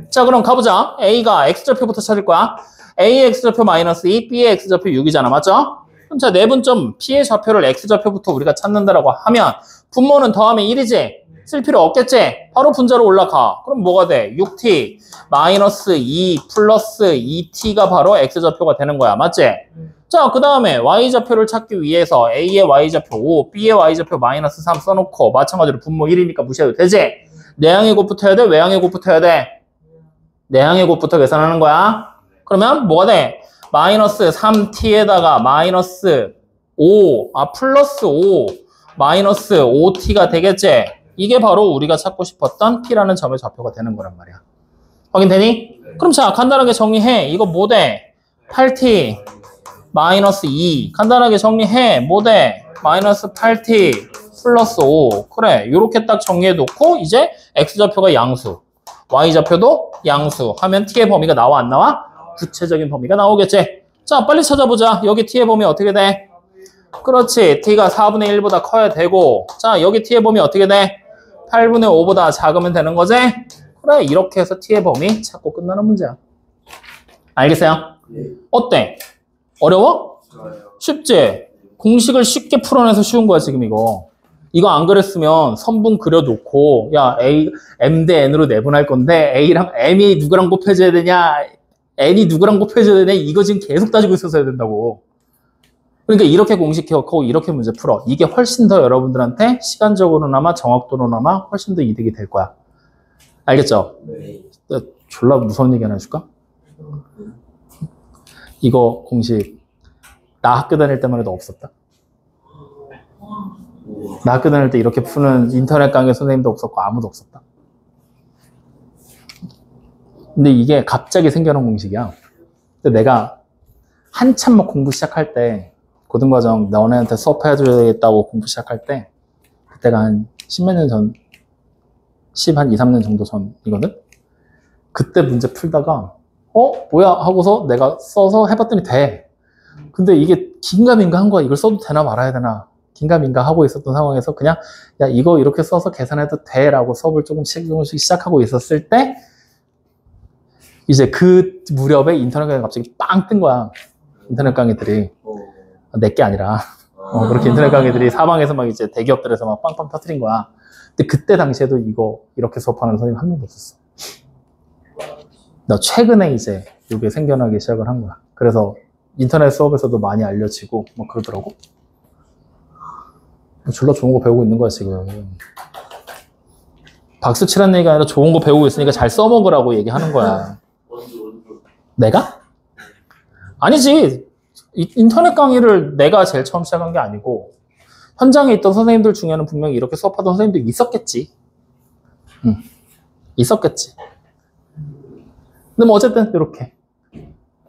자, 그럼 가보자. A가 X좌표부터 찾을 거야. A의 X좌표 마이너스 2, B의 X좌표 6이잖아. 맞죠? 그럼 자, 내분점 P의 좌표를 X좌표부터 우리가 찾는다라고 하면 분모는 더하면 1이지? 쓸 필요 없겠지? 바로 분자로 올라가. 그럼 뭐가 돼? 6t 마이너스 2 플러스 2t가 바로 x좌표가 되는 거야. 맞지? 자, 그 다음에 y좌표를 찾기 위해서 a의 y좌표 5, b의 y좌표 마이너스 3 써놓고 마찬가지로 분모 1이니까 무시해도 되지? 내항의 곱부터 해야 돼? 외항의 곱부터 해야 돼? 내항의 곱부터 계산하는 거야. 그러면 뭐가 돼? 마이너스 3t에다가 마이너스 5, 플러스 5 마이너스 5t가 되겠지? 이게 바로 우리가 찾고 싶었던 P라는 점의 좌표가 되는 거란 말이야. 확인되니? 그럼 자, 간단하게 정리해. 이거 뭐 돼? 8T 마이너스 2. 간단하게 정리해. 뭐 돼? 마이너스 8T 플러스 5. 그래, 요렇게 딱 정리해 놓고 이제 X좌표가 양수, Y좌표도 양수 하면 T의 범위가 나와 안 나와? 구체적인 범위가 나오겠지? 자, 빨리 찾아보자. 여기 T의 범위 어떻게 돼? 그렇지. T가 4분의 1보다 커야 되고, 자, 여기 T의 범위 어떻게 돼? 8분의 5보다 작으면 되는 거지? 그래, 이렇게 해서 T의 범위 찾고 끝나는 문제야. 알겠어요? 어때? 어려워? 쉽지? 공식을 쉽게 풀어내서 쉬운 거야, 지금 이거. 이거 안 그랬으면 선분 그려놓고, 야, M 대 N으로 내분할 건데, A랑 M이 누구랑 곱해져야 되냐, N이 누구랑 곱해져야 되냐, 이거 지금 계속 따지고 있었어야 된다고. 그러니까 이렇게 공식 기억하고 이렇게 문제 풀어. 이게 훨씬 더 여러분들한테 시간적으로나마 정확도로나마 훨씬 더 이득이 될 거야. 알겠죠? 네. 졸라 무서운 얘기 하나 해줄까? 이거 공식 나 학교 다닐 때만 해도 없었다. 나 학교 다닐 때 이렇게 푸는 인터넷 강의 선생님도 없었고 아무도 없었다. 근데 이게 갑자기 생겨난 공식이야. 근데 내가 한참 막 공부 시작할 때 고등과정 너네한테 수업해야겠다고 공부 시작할 때 그때가 한 10몇 년 전, 10한 2, 3년 정도 전이거든? 그때 문제 풀다가 뭐야? 하고서 내가 써서 해봤더니 돼. 근데 이게 긴가민가 한 거야. 이걸 써도 되나 말아야 되나 긴가민가 하고 있었던 상황에서 그냥 야 이거 이렇게 써서 계산해도 돼 라고 수업을 조금씩 시작하고 있었을 때 이제 그 무렵에 인터넷 강의가 갑자기 빵 뜬 거야. 인터넷 강의들이. 내게 아니라 그렇게 인터넷 강의들이 사방에서 막 이제 대기업들에서 막 빵빵 터뜨린 거야. 근데 그때 당시에도 이거 이렇게 수업하는 선생님 한 명도 없었어. 나 최근에 이제 이게 생겨나기 시작을 한 거야. 그래서 인터넷 수업에서도 많이 알려지고 뭐 그러더라고. 졸라 좋은 거 배우고 있는 거야 지금. 박수 치라는 얘기가 아니라 좋은 거 배우고 있으니까 잘 써먹으라고 얘기하는 거야. 내가? 아니지. 인터넷 강의를 내가 제일 처음 시작한 게 아니고 현장에 있던 선생님들 중에는 분명히 이렇게 수업하던 선생님도 있었겠지. 있었겠지. 근데 뭐 어쨌든 이렇게.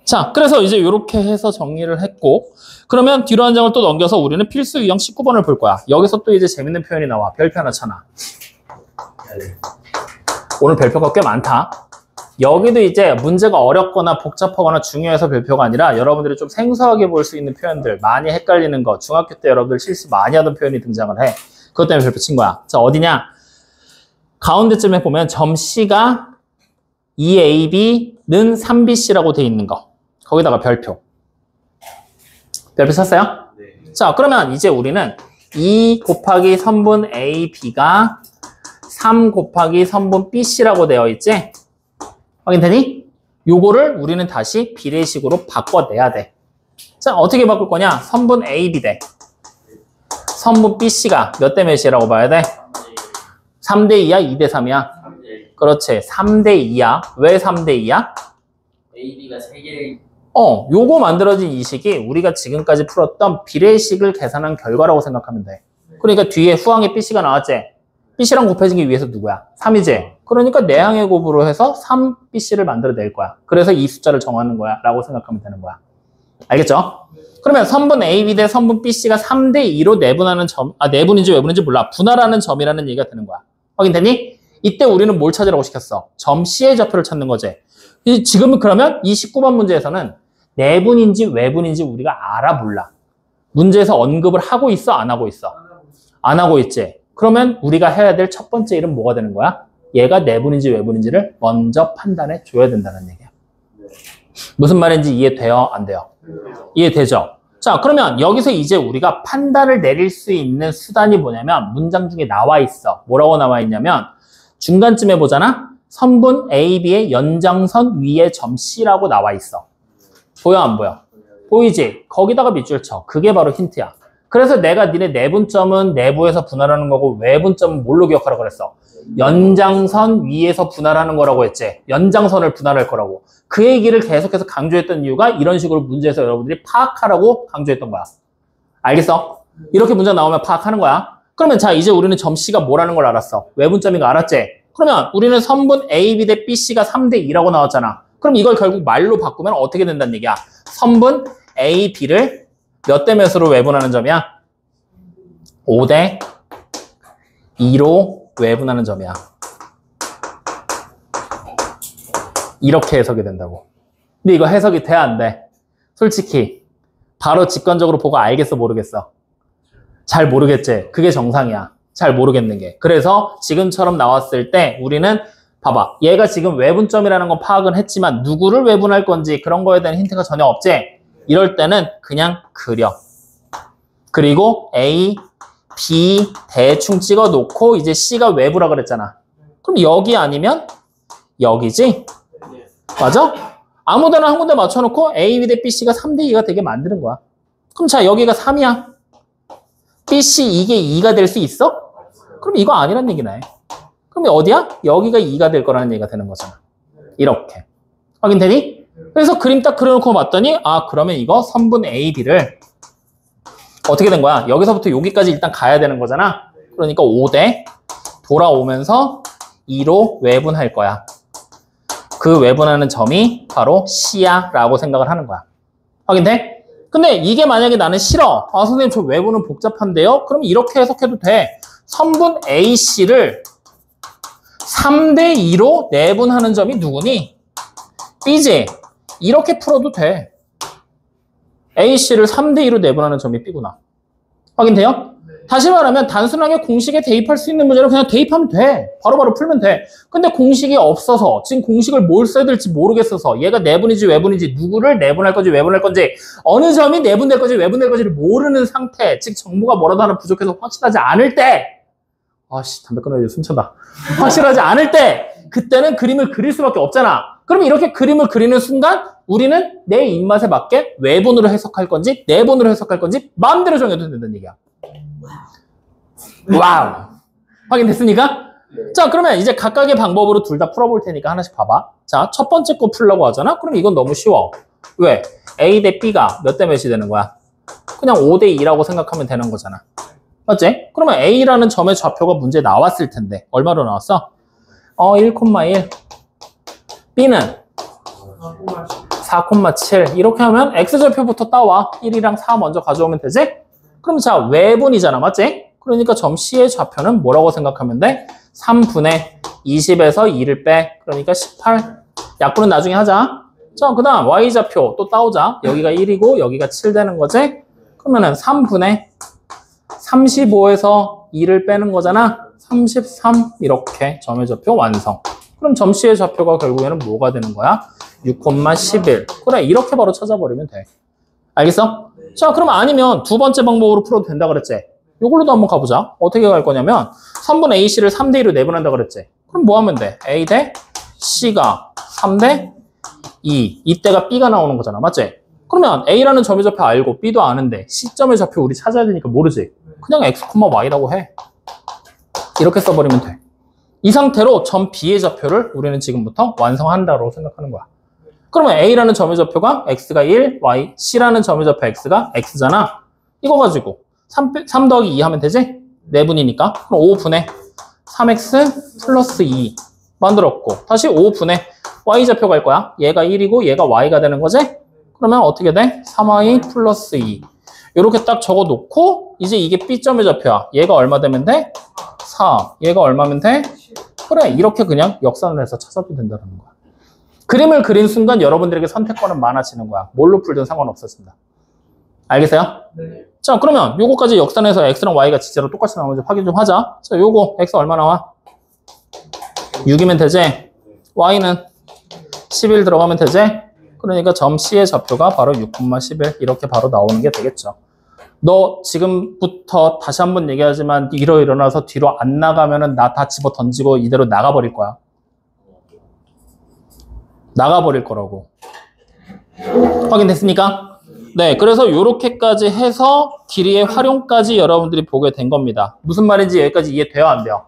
자, 그래서 이제 이렇게 해서 정리를 했고, 그러면 뒤로 한 장을 또 넘겨서 우리는 필수 유형 19번을 볼 거야. 여기서 또 이제 재밌는 표현이 나와. 별표 하나 쳐놔. 오늘 별표가 꽤 많다. 여기도 이제 문제가 어렵거나 복잡하거나 중요해서 별표가 아니라 여러분들이 좀 생소하게 볼 수 있는 표현들, 많이 헷갈리는 거, 중학교 때 여러분들 실수 많이 하던 표현이 등장을 해. 그것 때문에 별표 친 거야. 자, 어디냐? 가운데쯤에 보면 점 C가 2AB는 3BC라고 돼 있는 거. 거기다가 별표. 별표 쳤어요? 네. 자, 그러면 이제 우리는 2 곱하기 선분 AB가 3 곱하기 선분 BC라고 되어 있지? 확인되니? 요거를 우리는 다시 비례식으로 바꿔내야 돼. 자, 어떻게 바꿀 거냐? 선분 AB 대 선분 BC가 몇 대 몇이라고 봐야 돼? 3대 2야? 2대 3이야? 3대 그렇지. 3대 2야. 왜 3대 2야? AB가 3개. 요거 만들어진 이 식이 우리가 지금까지 풀었던 비례식을 계산한 결과라고 생각하면 돼. 그러니까 뒤에 후항에 BC가 나왔지? BC랑 곱해진 게 위에서 누구야? 3이지? 그러니까 내항의 곱으로 해서 3BC를 만들어낼 거야. 그래서 이 숫자를 정하는 거야. 라고 생각하면 되는 거야. 알겠죠? 그러면 선분 AB 대 선분 BC가 3대 2로 내분하는 점, 내분인지 외분인지 몰라. 분할하는 점이라는 얘기가 되는 거야. 확인되니? 이때 우리는 뭘 찾으라고 시켰어? 점 C의 좌표를 찾는 거지. 지금은 그러면 이 19번 문제에서는 내분인지 외분인지 우리가 알아 몰라. 문제에서 언급을 하고 있어? 안 하고 있어? 안 하고 있지. 그러면 우리가 해야 될 첫 번째 일은 뭐가 되는 거야? 얘가 내분인지 외분인지를 먼저 판단해 줘야 된다는 얘기야. 무슨 말인지 이해돼요? 안 돼요? 이해되죠? 자, 그러면 여기서 이제 우리가 판단을 내릴 수 있는 수단이 뭐냐면 문장 중에 나와 있어. 뭐라고 나와 있냐면 중간쯤에 보잖아? 선분 AB의 연장선 위에 점 C라고 나와 있어. 보여 안 보여? 보이지? 거기다가 밑줄 쳐. 그게 바로 힌트야. 그래서 내가 니네 내분점은 내부에서 분할하는 거고 외분점은 뭘로 기억하라고 그랬어? 연장선 위에서 분할하는 거라고 했지. 연장선을 분할할 거라고. 그 얘기를 계속해서 강조했던 이유가 이런 식으로 문제에서 여러분들이 파악하라고 강조했던 거야. 알겠어? 이렇게 문제 나오면 파악하는 거야. 그러면 자, 이제 우리는 점 C가 뭐라는 걸 알았어. 외분점인 거 알았지? 그러면 우리는 선분 AB 대 BC가 3대 2라고 나왔잖아. 그럼 이걸 결국 말로 바꾸면 어떻게 된다는 얘기야? 선분 AB를 몇 대 몇으로 외분하는 점이야? 5대 2로 외분하는 점이야. 이렇게 해석이 된다고. 근데 이거 해석이 돼, 안 돼? 솔직히 바로 직관적으로 보고 알겠어, 모르겠어? 잘 모르겠지? 그게 정상이야. 잘 모르겠는 게. 그래서 지금처럼 나왔을 때 우리는 봐봐. 얘가 지금 외분점이라는 건 파악은 했지만 누구를 외분할 건지 그런 거에 대한 힌트가 전혀 없지? 이럴 때는 그냥 그려. 그리고 A, B 대충 찍어 놓고 이제 C가 외부라 그랬잖아. 그럼 여기 아니면 여기지? 맞아? 아무데나 한 군데 맞춰놓고 A, B 대 BC가 3대 2가 되게 만드는 거야. 그럼 자, 여기가 3이야. BC 이게 2가 될 수 있어? 그럼 이거 아니란 얘기네. 그럼 어디야? 여기가 2가 될 거라는 얘기가 되는 거잖아. 이렇게. 확인되니? 그래서 그림 딱 그려놓고 봤더니 그러면 이거 선분 A, B를 어떻게 된 거야? 여기서부터 여기까지 일단 가야 되는 거잖아. 그러니까 5대 돌아오면서 2로 외분할 거야. 그 외분하는 점이 바로 C야 라고 생각을 하는 거야. 확인돼? 근데 이게 만약에 나는 싫어. 선생님 저 외분은 복잡한데요? 그럼 이렇게 해석해도 돼. 선분 AC를 3대 2로 내분하는 점이 누구니? B지? 이렇게 풀어도 돼. AC를 3대 2로 내분하는 점이 B구나. 확인돼요? 다시 말하면 단순하게 공식에 대입할 수 있는 문제를 그냥 대입하면 돼. 바로바로 풀면 돼. 근데 공식이 없어서 지금 공식을 뭘 써야 될지 모르겠어서 얘가 내분인지 외분인지 누구를 내분할 건지 외분할 건지 어느 점이 내분될 건지 외분될 건지를 모르는 상태, 즉 정보가 뭐라도 하나 부족해서 확실하지 않을 때 담배 끊어야지 숨차다. 확실하지 않을 때 그때는 그림을 그릴 수밖에 없잖아. 그럼 이렇게 그림을 그리는 순간 우리는 내 입맛에 맞게 외분으로 해석할 건지 내분으로 해석할 건지 마음대로 정해도 된다는 얘기야. 와우. 확인됐습니까? 자, 그러면 이제 각각의 방법으로 둘 다 풀어볼 테니까 하나씩 봐봐. 자, 첫 번째 거 풀려고 하잖아? 그럼 이건 너무 쉬워. 왜? A 대 B가 몇 대 몇이 되는 거야? 그냥 5 대 2라고 생각하면 되는 거잖아. 맞지? 그러면 A라는 점의 좌표가 문제에 나왔을 텐데 얼마로 나왔어? 1,1. B는 4,7. 이렇게 하면 X좌표부터 따와. 1이랑 4 먼저 가져오면 되지? 그럼 자, 외분이잖아. 맞지? 그러니까 점 C의 좌표는 뭐라고 생각하면 돼? 3분의 20에서 2를 빼. 그러니까 18. 약분은 나중에 하자. 자, 그 다음 Y좌표 또 따오자. 여기가 1이고 여기가 7 되는 거지? 그러면은 3분의 35에서 2를 빼는 거잖아. 33. 이렇게 점의 좌표 완성. 그럼 점 C의 좌표가 결국에는 뭐가 되는 거야? 6,11. 그래, 이렇게 바로 찾아버리면 돼. 알겠어? 자, 그러면 아니면 두 번째 방법으로 풀어도 된다 그랬지? 이걸로도 한번 가보자. 어떻게 갈 거냐면 3분 AC를 3대 2로 내분한다 그랬지? 그럼 뭐 하면 돼? A 대 C가 3대 2. 이때가 B가 나오는 거잖아. 맞지? 그러면 A라는 점의 좌표 알고 B도 아는데 C점의 좌표 우리 찾아야 되니까 모르지? 그냥 X, Y라고 해. 이렇게 써버리면 돼. 이 상태로 점 B의 좌표를 우리는 지금부터 완성한다고 생각하는 거야. 그러면 A라는 점의 좌표가 X가 1, Y, C라는 점의 좌표 X가 X잖아. 이거 가지고 3 더하기 2 하면 되지? 4분이니까. 그럼 5분의 3X 플러스 2 만들었고 다시 5분의 Y좌표 갈 거야. 얘가 1이고 얘가 Y가 되는 거지? 그러면 어떻게 돼? 3Y 플러스 2 이렇게 딱 적어놓고 이제 이게 B점의 좌표야. 얘가 얼마 되면 돼? 4. 얘가 얼마면 돼? 그래, 이렇게 그냥 역산을 해서 찾아도 된다는 거야. 그림을 그린 순간 여러분들에게 선택권은 많아지는 거야. 뭘로 풀든 상관없었습니다. 알겠어요? 네. 자, 그러면 요거까지 역산해서 X랑 Y가 진짜로 똑같이 나오는지 확인 좀 하자. 자, 요거 X 얼마 나와? 6이면 되지? Y는 11 들어가면 되지? 그러니까 점 C의 좌표가 바로 6,11 이렇게 바로 나오는 게 되겠죠. 너 지금부터 다시 한번 얘기하지만 일어나서 뒤로 안 나가면은 나 다 집어 던지고 이대로 나가버릴 거야. 나가버릴 거라고. 확인됐습니까? 네, 그래서 요렇게까지 해서 길이의 활용까지 여러분들이 보게 된 겁니다. 무슨 말인지 여기까지 이해돼요, 안 돼요?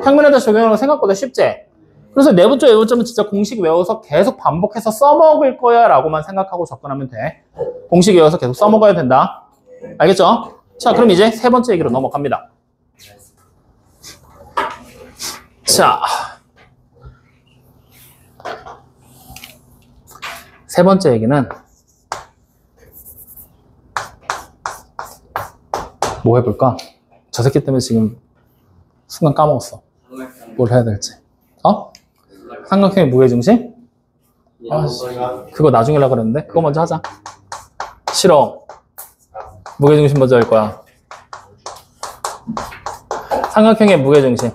평면에다 적용하는 거 생각보다 쉽지? 그래서 내분점, 외분점은 진짜 공식 외워서 계속 반복해서 써먹을 거야 라고만 생각하고 접근하면 돼. 공식 외워서 계속 써먹어야 된다. 알겠죠? 자, 그럼 이제 세 번째 얘기로 넘어갑니다. 자, 세 번째 얘기는 뭐 해볼까? 저 새끼 때문에 지금 순간 까먹었어. 뭘 해야 될지. 삼각형의 무게중심? 그거 나중에 하려고 그랬는데 그거 먼저 하자. 싫어. 무게중심 먼저 할 거야. 삼각형의 무게중심.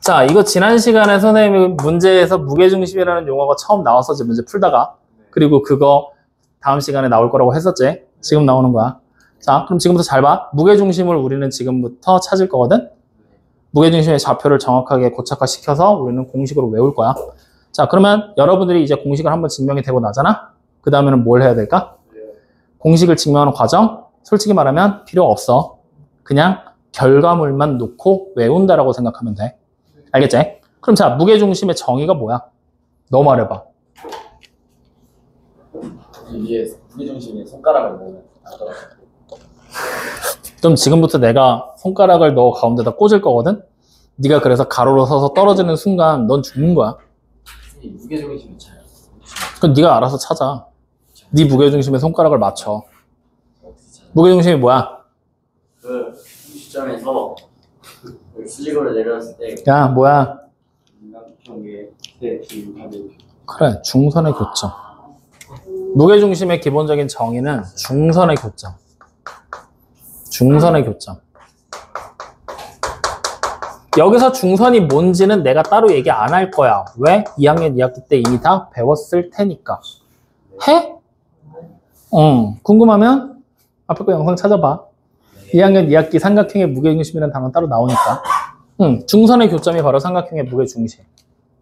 자, 이거 지난 시간에 선생님이 문제에서 무게중심이라는 용어가 처음 나왔었지, 문제 풀다가. 그리고 그거 다음 시간에 나올 거라고 했었지. 지금 나오는 거야. 자, 그럼 지금부터 잘 봐. 무게중심을 우리는 지금부터 찾을 거거든. 무게중심의 좌표를 정확하게 고착화시켜서 우리는 공식으로 외울 거야. 자, 그러면 여러분들이 이제 공식을 한번 증명이 되고 나잖아? 그 다음에는 뭘 해야 될까? 공식을 증명하는 과정? 솔직히 말하면 필요 없어. 그냥 결과물만 놓고 외운다라고 생각하면 돼. 알겠지? 그럼 자, 무게중심의 정의가 뭐야? 너 말해봐. 위에 무게중심에 손가락을 넣으면 나더라고. 좀 지금부터 내가 손가락을 너 가운데다 꽂을 거거든? 네가 그래서 가로로 서서 떨어지는 순간 넌 죽는 거야. 무게중심이 차요. 그럼 네가 알아서 찾아. 네 무게중심에 손가락을 맞춰. 무게중심이 뭐야? 그 시점에서 수직으로 내려왔을 때 야, 뭐야? 삼각형의 그래, 중선의 교점. 무게중심의 기본적인 정의는 중선의 교점. 중선의 교점. 여기서 중선이 뭔지는 내가 따로 얘기 안 할 거야. 왜? 2학년 2학기 때 이미 다 배웠을 테니까. 해? 궁금하면 앞에 거 영상 찾아봐. 2학년 2학기 삼각형의 무게중심이라는 단어 따로 나오니까. 중선의 교점이 바로 삼각형의 무게중심.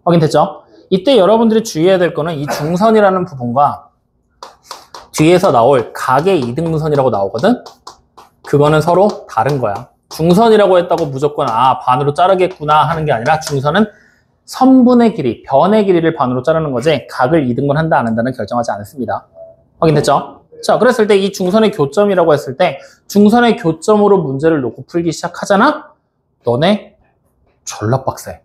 확인됐죠? 이때 여러분들이 주의해야 될 거는 이 중선이라는 부분과 뒤에서 나올 각의 이등분선이라고 나오거든? 그거는 서로 다른 거야. 중선이라고 했다고 무조건 반으로 자르겠구나 하는 게 아니라 중선은 선분의 길이, 변의 길이를 반으로 자르는 거지 각을 2등분 한다 안 한다는 결정하지 않았습니다. 확인됐죠? 자, 그랬을 때 이 중선의 교점이라고 했을 때 중선의 교점으로 문제를 놓고 풀기 시작하잖아? 너네 졸라 빡세.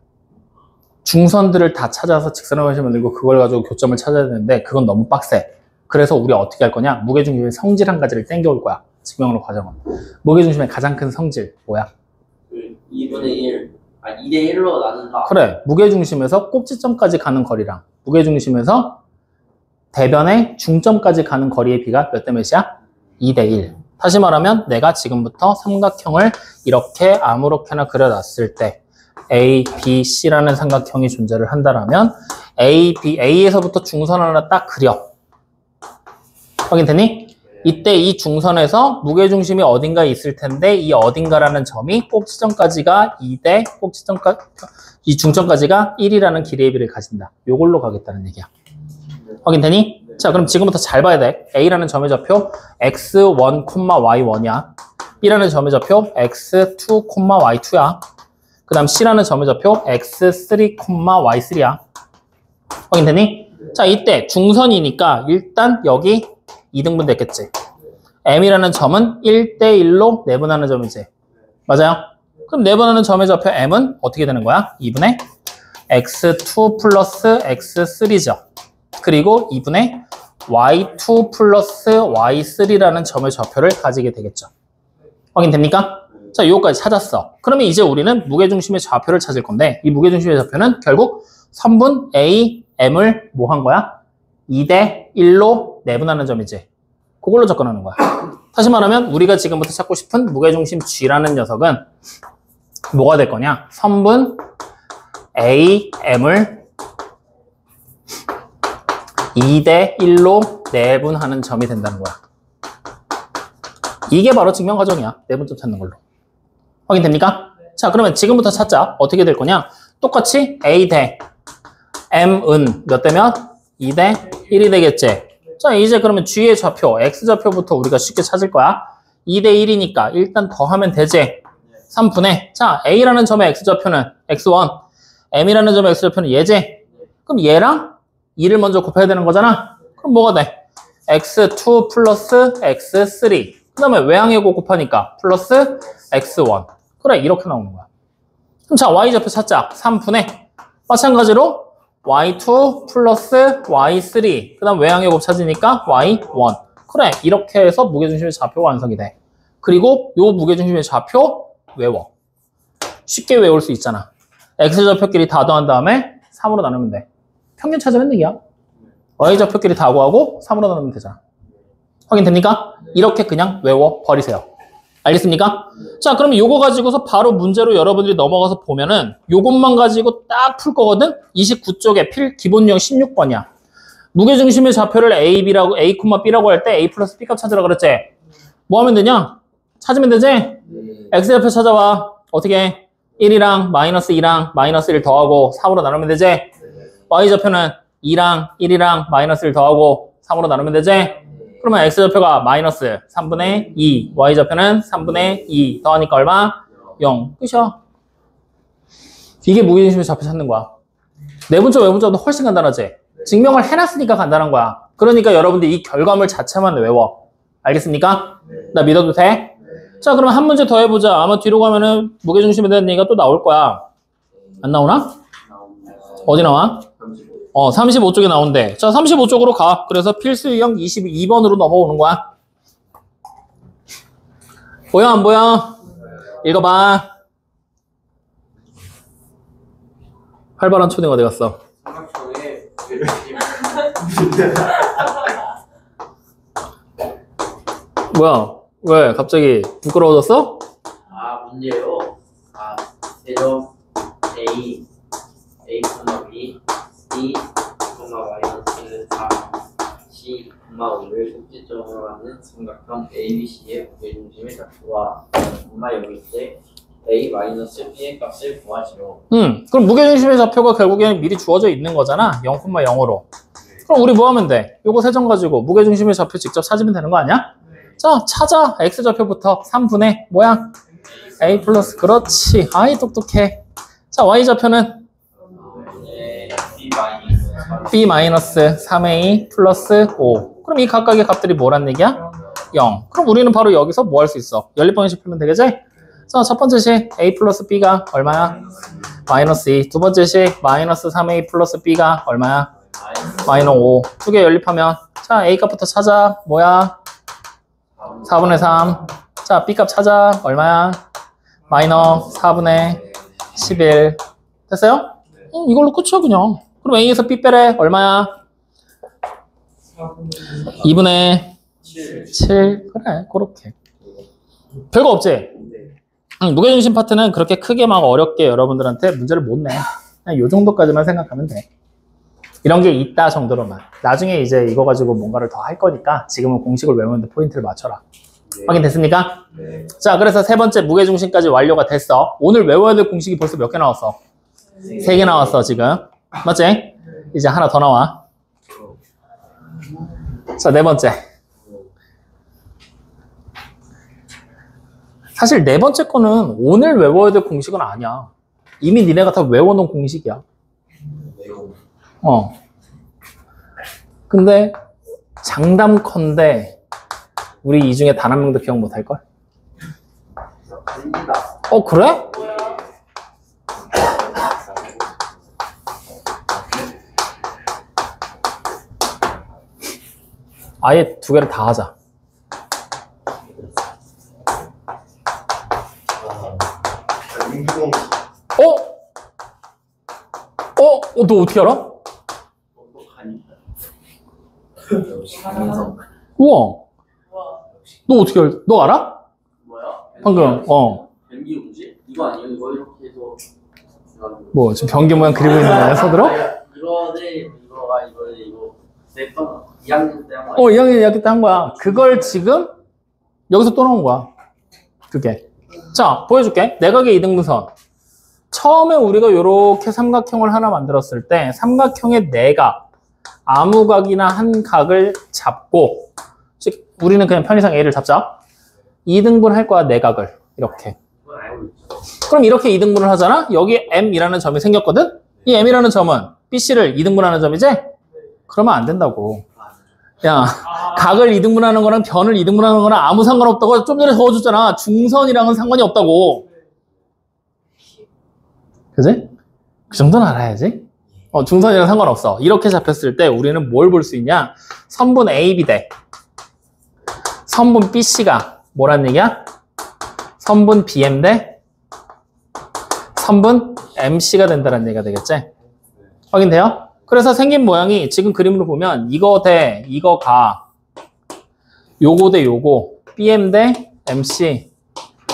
중선들을 다 찾아서 직선을 하시면 되고 그걸 가지고 교점을 찾아야 되는데 그건 너무 빡세. 그래서 우리 어떻게 할 거냐? 무게중심의 성질 한 가지를 땡겨올 거야. 증명으로 과정은. 무게중심의 가장 큰 성질 뭐야? 2분의 1. 2대 1로 나눈다. 그래. 무게중심에서 꼭지점까지 가는 거리랑 무게중심에서 대변의 중점까지 가는 거리의 비가 몇 대 몇이야? 2대 1. 다시 말하면 내가 지금부터 삼각형을 이렇게 아무렇게나 그려놨을 때 A, B, C라는 삼각형이 존재를 한다라면 A, B, A에서부터 중선 하나 딱 그려. 확인되니? 이때 이 중선에서 무게중심이 어딘가에 있을 텐데 이 어딘가라는 점이 꼭지점까지가 2대 이 중점까지가 1이라는 길이의 비를 가진다. 요걸로 가겠다는 얘기야. 확인되니? 자, 그럼 지금부터 잘 봐야 돼. A라는 점의 좌표 x1, y1이야. B라는 점의 좌표 x2, y2야. 그 다음 C라는 점의 좌표 x3, y3야. 확인되니? 자, 이때 중선이니까 일단 여기 2등분 됐겠지. M이라는 점은 1대1로 내분하는 점이지. 맞아요? 그럼 내분하는 점의 좌표 M은 어떻게 되는 거야? 2분의 x2 플러스 x3죠. 그리고 2분의 y2 플러스 y3라는 점의 좌표를 가지게 되겠죠. 확인됩니까? 자, 요거까지 찾았어. 그러면 이제 우리는 무게중심의 좌표를 찾을 건데 이 무게중심의 좌표는 결국 선분 A, M을 뭐 한 거야? 2대 1로 내분하는 점이지. 그걸로 접근하는 거야. 다시 말하면 우리가 지금부터 찾고 싶은 무게중심 G라는 녀석은 뭐가 될 거냐? 선분 A, M을 2대 1로 내분하는 점이 된다는 거야. 이게 바로 증명 과정이야. 내분점 찾는 걸로. 확인됩니까? 자, 그러면 지금부터 찾자. 어떻게 될 거냐? 똑같이 A 대 M은 몇 대면? 2대 1이 되겠지. 자, 이제 그러면 G의 좌표, X좌표부터 우리가 쉽게 찾을 거야. 2대 1이니까 일단 더하면 되지. 3분의. 자, A라는 점의 X좌표는 X1, M이라는 점의 X좌표는 얘지. 그럼 얘랑 2를 먼저 곱해야 되는 거잖아. 그럼 뭐가 돼? X2 플러스 X3. 그 다음에 외항예고 곱하니까 플러스 X1. 그래, 이렇게 나오는 거야. 그럼 자, Y좌표 찾자. 3분의. 마찬가지로 Y2 플러스 Y3. 그 다음 외항예곱 찾으니까 Y1. 그래, 이렇게 해서 무게중심의 좌표가 완성이 돼. 그리고 요 무게중심의 좌표 외워. 쉽게 외울 수 있잖아. X좌표끼리 다 더한 다음에 3으로 나누면 돼. 평균 찾으면 되기야. Y좌표끼리 다 구하고 3으로 나누면 되잖아. 확인됩니까? 이렇게 그냥 외워 버리세요. 알겠습니까? 자, 그러면 요거 가지고서 바로 문제로 여러분들이 넘어가서 보면은 요것만 가지고 딱 풀 거거든? 29쪽에 기본 유형 16번이야. 무게중심의 좌표를 A, B라고, A, B라고 할 때 A 플러스 B 값 찾으라 그랬지? 뭐 하면 되냐? 찾으면 되지? X좌표 찾아와. 어떻게 해? 1이랑 마이너스 2랑 마이너스 1 더하고 3으로 나누면 되지? Y좌표는 2랑 1이랑 마이너스 1 더하고 3으로 나누면 되지? 그러면 X좌표가 마이너스 3분의 2, Y좌표는 3분의 2 더하니까 얼마? 0. 끝이야. 이게 무게중심의 좌표 찾는 거야. 내분점, 외분점도 훨씬 간단하지? 증명을 해놨으니까 간단한 거야. 그러니까 여러분들 이 결과물 자체만 외워. 알겠습니까? 나 믿어도 돼? 자, 그럼 한 문제 더 해보자. 아마 뒤로 가면은 무게중심에 대한 얘기가 또 나올 거야. 안 나오나? 어디 나와? 35쪽에 나온대. 자, 35쪽으로 가. 그래서 필수 유형 22번으로 넘어오는 거야. 보여, 안 보여? 읽어봐. 활발한 초딩 어디 갔어? 뭐야? 왜? 갑자기 부끄러워졌어? 아, 문제요. 대점 A, B, D, 마이너스 4, C, 5를 꼭지점으로 하는 삼각형 ABC의 무게중심의 좌표와 엄마 여기 때 A 마이너스 B의 값을 구하시오. 그럼 무게중심의 좌표가 결국에는 미리 주어져 있는 거잖아. 0,0로. 그럼 우리 뭐 하면 돼? 요거 세 점 가지고 무게중심의 좌표 직접 찾으면 되는 거 아니야? 자, 찾아. X좌표부터 3분의 뭐야? A 플러스. 그렇지. 아이, 똑똑해. 자, Y좌표는 B b 3a 플러스 5. 그럼 이 각각의 값들이 뭐란 얘기야? 0. 그럼 우리는 바로 여기서 뭐 할 수 있어? 연립방정식 풀면 되겠지? 그래서 첫 번째 식 a 플러스 b가 얼마야? 마이너스 2. 두 번째 식 마이너스 3a 플러스 b가 얼마야? 마이너스 5. 두 개 연립하면 자 a 값부터 찾아. 뭐야? 4분의 3. 자 b 값 찾아. 얼마야? 마이너스 4분의 11. 됐어요? 이걸로 끝이야 그냥. 그럼 a에서 b 빼래. 얼마야? 2분의 7. 그래 그렇게. 별거 없지? 무게중심 파트는 그렇게 크게 막 어렵게 여러분들한테 문제를 못 내. 그냥 요 정도까지만 생각하면 돼. 이런 게 있다 정도로만. 나중에 이제 이거 가지고 뭔가를 더 할 거니까 지금은 공식을 외우는데 포인트를 맞춰라. 확인됐습니까? 자, 그래서 세 번째 무게중심까지 완료가 됐어. 오늘 외워야 될 공식이 벌써 몇 개 나왔어? 3개 나왔어 지금. 맞지? 이제 하나 더 나와. 자, 네 번째. 사실 네 번째 거는 오늘 외워야 될 공식은 아니야. 이미 니네가 다 외워놓은 공식이야. 근데 장담컨대 우리 이 중에 단 한 명도 기억 못할걸? 그래? 아예 두 개를 다 하자. 너 어떻게 알아? 우와. 너 어떻게 알아? 너 알아? 뭐야? 방금, 변기 문제? 이거 아니에요? 이거 이렇게 해서 뭐, 지금 변기 모양 그리고 있는 거야, 손으로? 이거 몇번 2학년 때 한 거야? 2학년 때 한 거야. 그걸 지금 여기서 또 나온 거야. 그게. 자, 보여줄게. 내각의 이등분선. 처음에 우리가 이렇게 삼각형을 하나 만들었을 때 삼각형의 내각, 아무 각이나 한 각을 잡고, 즉 우리는 그냥 편의상 A를 잡자. 2등분 할 거야, 내각을. 이렇게. 그럼 이렇게 2등분을 하잖아? 여기 M이라는 점이 생겼거든? 이 M이라는 점은 BC를 2등분하는 점이지? 그러면 안 된다고. 야, 각을 2등분하는 거랑 변을 2등분하는 거랑 아무 상관없다고 좀 전에 적어줬잖아. 중선이랑은 상관이 없다고. 그지? 그 정도는 알아야지. 중선이랑 상관없어. 이렇게 잡혔을 때 우리는 뭘 볼 수 있냐? 선분 AB 대 선분 BC가 뭐란 얘기야? 선분 BM 대 선분 MC가 된다는 얘기가 되겠지? 확인돼요? 그래서 생긴 모양이 지금 그림으로 보면 이거 대 이거 가, 요거 대 요거, BM 대 MC.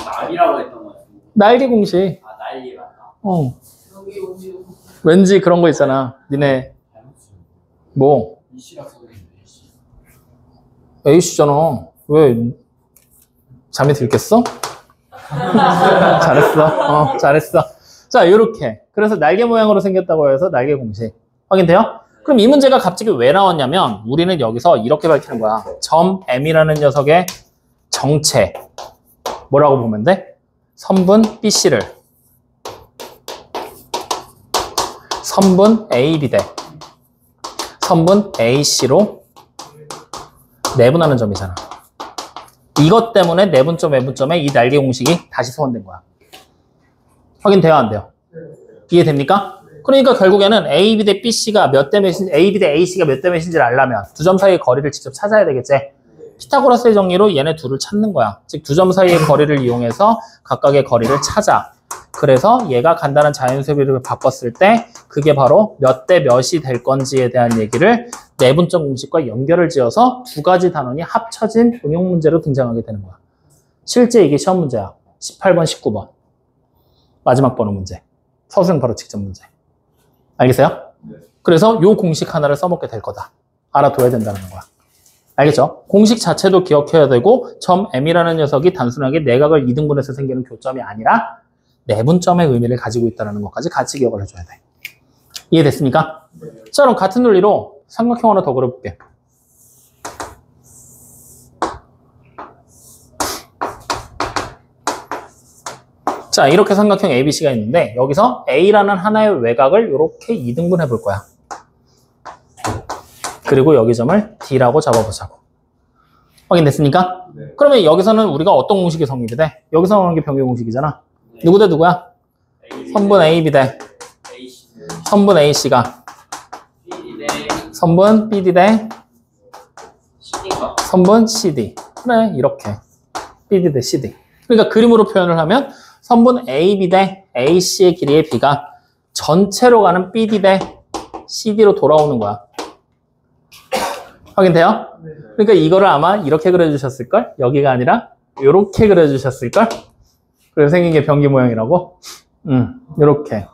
날이라고 했던 거야. 날개 공식. 날개가. 왠지 그런 거 있잖아. 니네 뭐 A씨잖아. 왜 잠이 들겠어? 잘했어. 잘했어. 자, 요렇게. 그래서 날개 모양으로 생겼다고 해서 날개 공식. 확인돼요? 그럼 이 문제가 갑자기 왜 나왔냐면 우리는 여기서 이렇게 밝히는 거야. 점 M이라는 녀석의 정체. 뭐라고 보면 돼? 선분 BC를 선분 AB 대 선분 AC로 내분하는 점이잖아. 이것 때문에 내분점, 외분점에 이 날개 공식이 다시 소환된 거야. 확인돼요, 안 돼요? 이해됩니까? 그러니까 결국에는 AB 대 BC가 몇 대 몇인지, AB 대 AC가 몇 대 몇인지를 알려면 두 점 사이의 거리를 직접 찾아야 되겠지? 피타고라스의 정리로 얘네 둘을 찾는 거야. 즉, 두 점 사이의 거리를 이용해서 각각의 거리를 찾아. 그래서 얘가 간단한 자연수비를 바꿨을 때 그게 바로 몇 대 몇이 될 건지에 대한 얘기를 내분점 공식과 연결을 지어서 두 가지 단원이 합쳐진 응용 문제로 등장하게 되는 거야. 실제 이게 시험 문제야. 18번, 19번. 마지막 번호 문제. 서술형 바로 직전 문제. 알겠어요? 그래서 요 공식 하나를 써먹게 될 거다. 알아둬야 된다는 거야. 알겠죠? 공식 자체도 기억해야 되고 점 M이라는 녀석이 단순하게 내각을 2등분해서 생기는 교점이 아니라 내분점의 의미를 가지고 있다는 것까지 같이 기억을 해줘야 돼. 이해됐습니까? 자, 그럼 같은 논리로 삼각형 하나 더 그려볼게. 자, 이렇게 삼각형 ABC가 있는데 여기서 A라는 하나의 외곽을 이렇게 2등분 해볼 거야. 그리고 여기 점을 D라고 잡아보자고. 확인됐습니까? 네. 그러면 여기서는 우리가 어떤 공식이 성립이 돼? 여기서 나오는 게 병렬 공식이잖아. 누구 대 누구야? 선분 AB 대 AC 선분 AC가 PD 대 선분 BD 대 CD인가? 선분 CD. 그래, 이렇게. BD 대 CD. 그러니까 그림으로 표현을 하면 선분 AB 대 AC의 길이의 B가 전체로 가는 BD 대 CD로 돌아오는 거야. 확인돼요? 그러니까 이거를 아마 이렇게 그려주셨을걸? 여기가 아니라 이렇게 그려주셨을걸? 그래서 생긴 게 변기 모양이라고? 이렇게.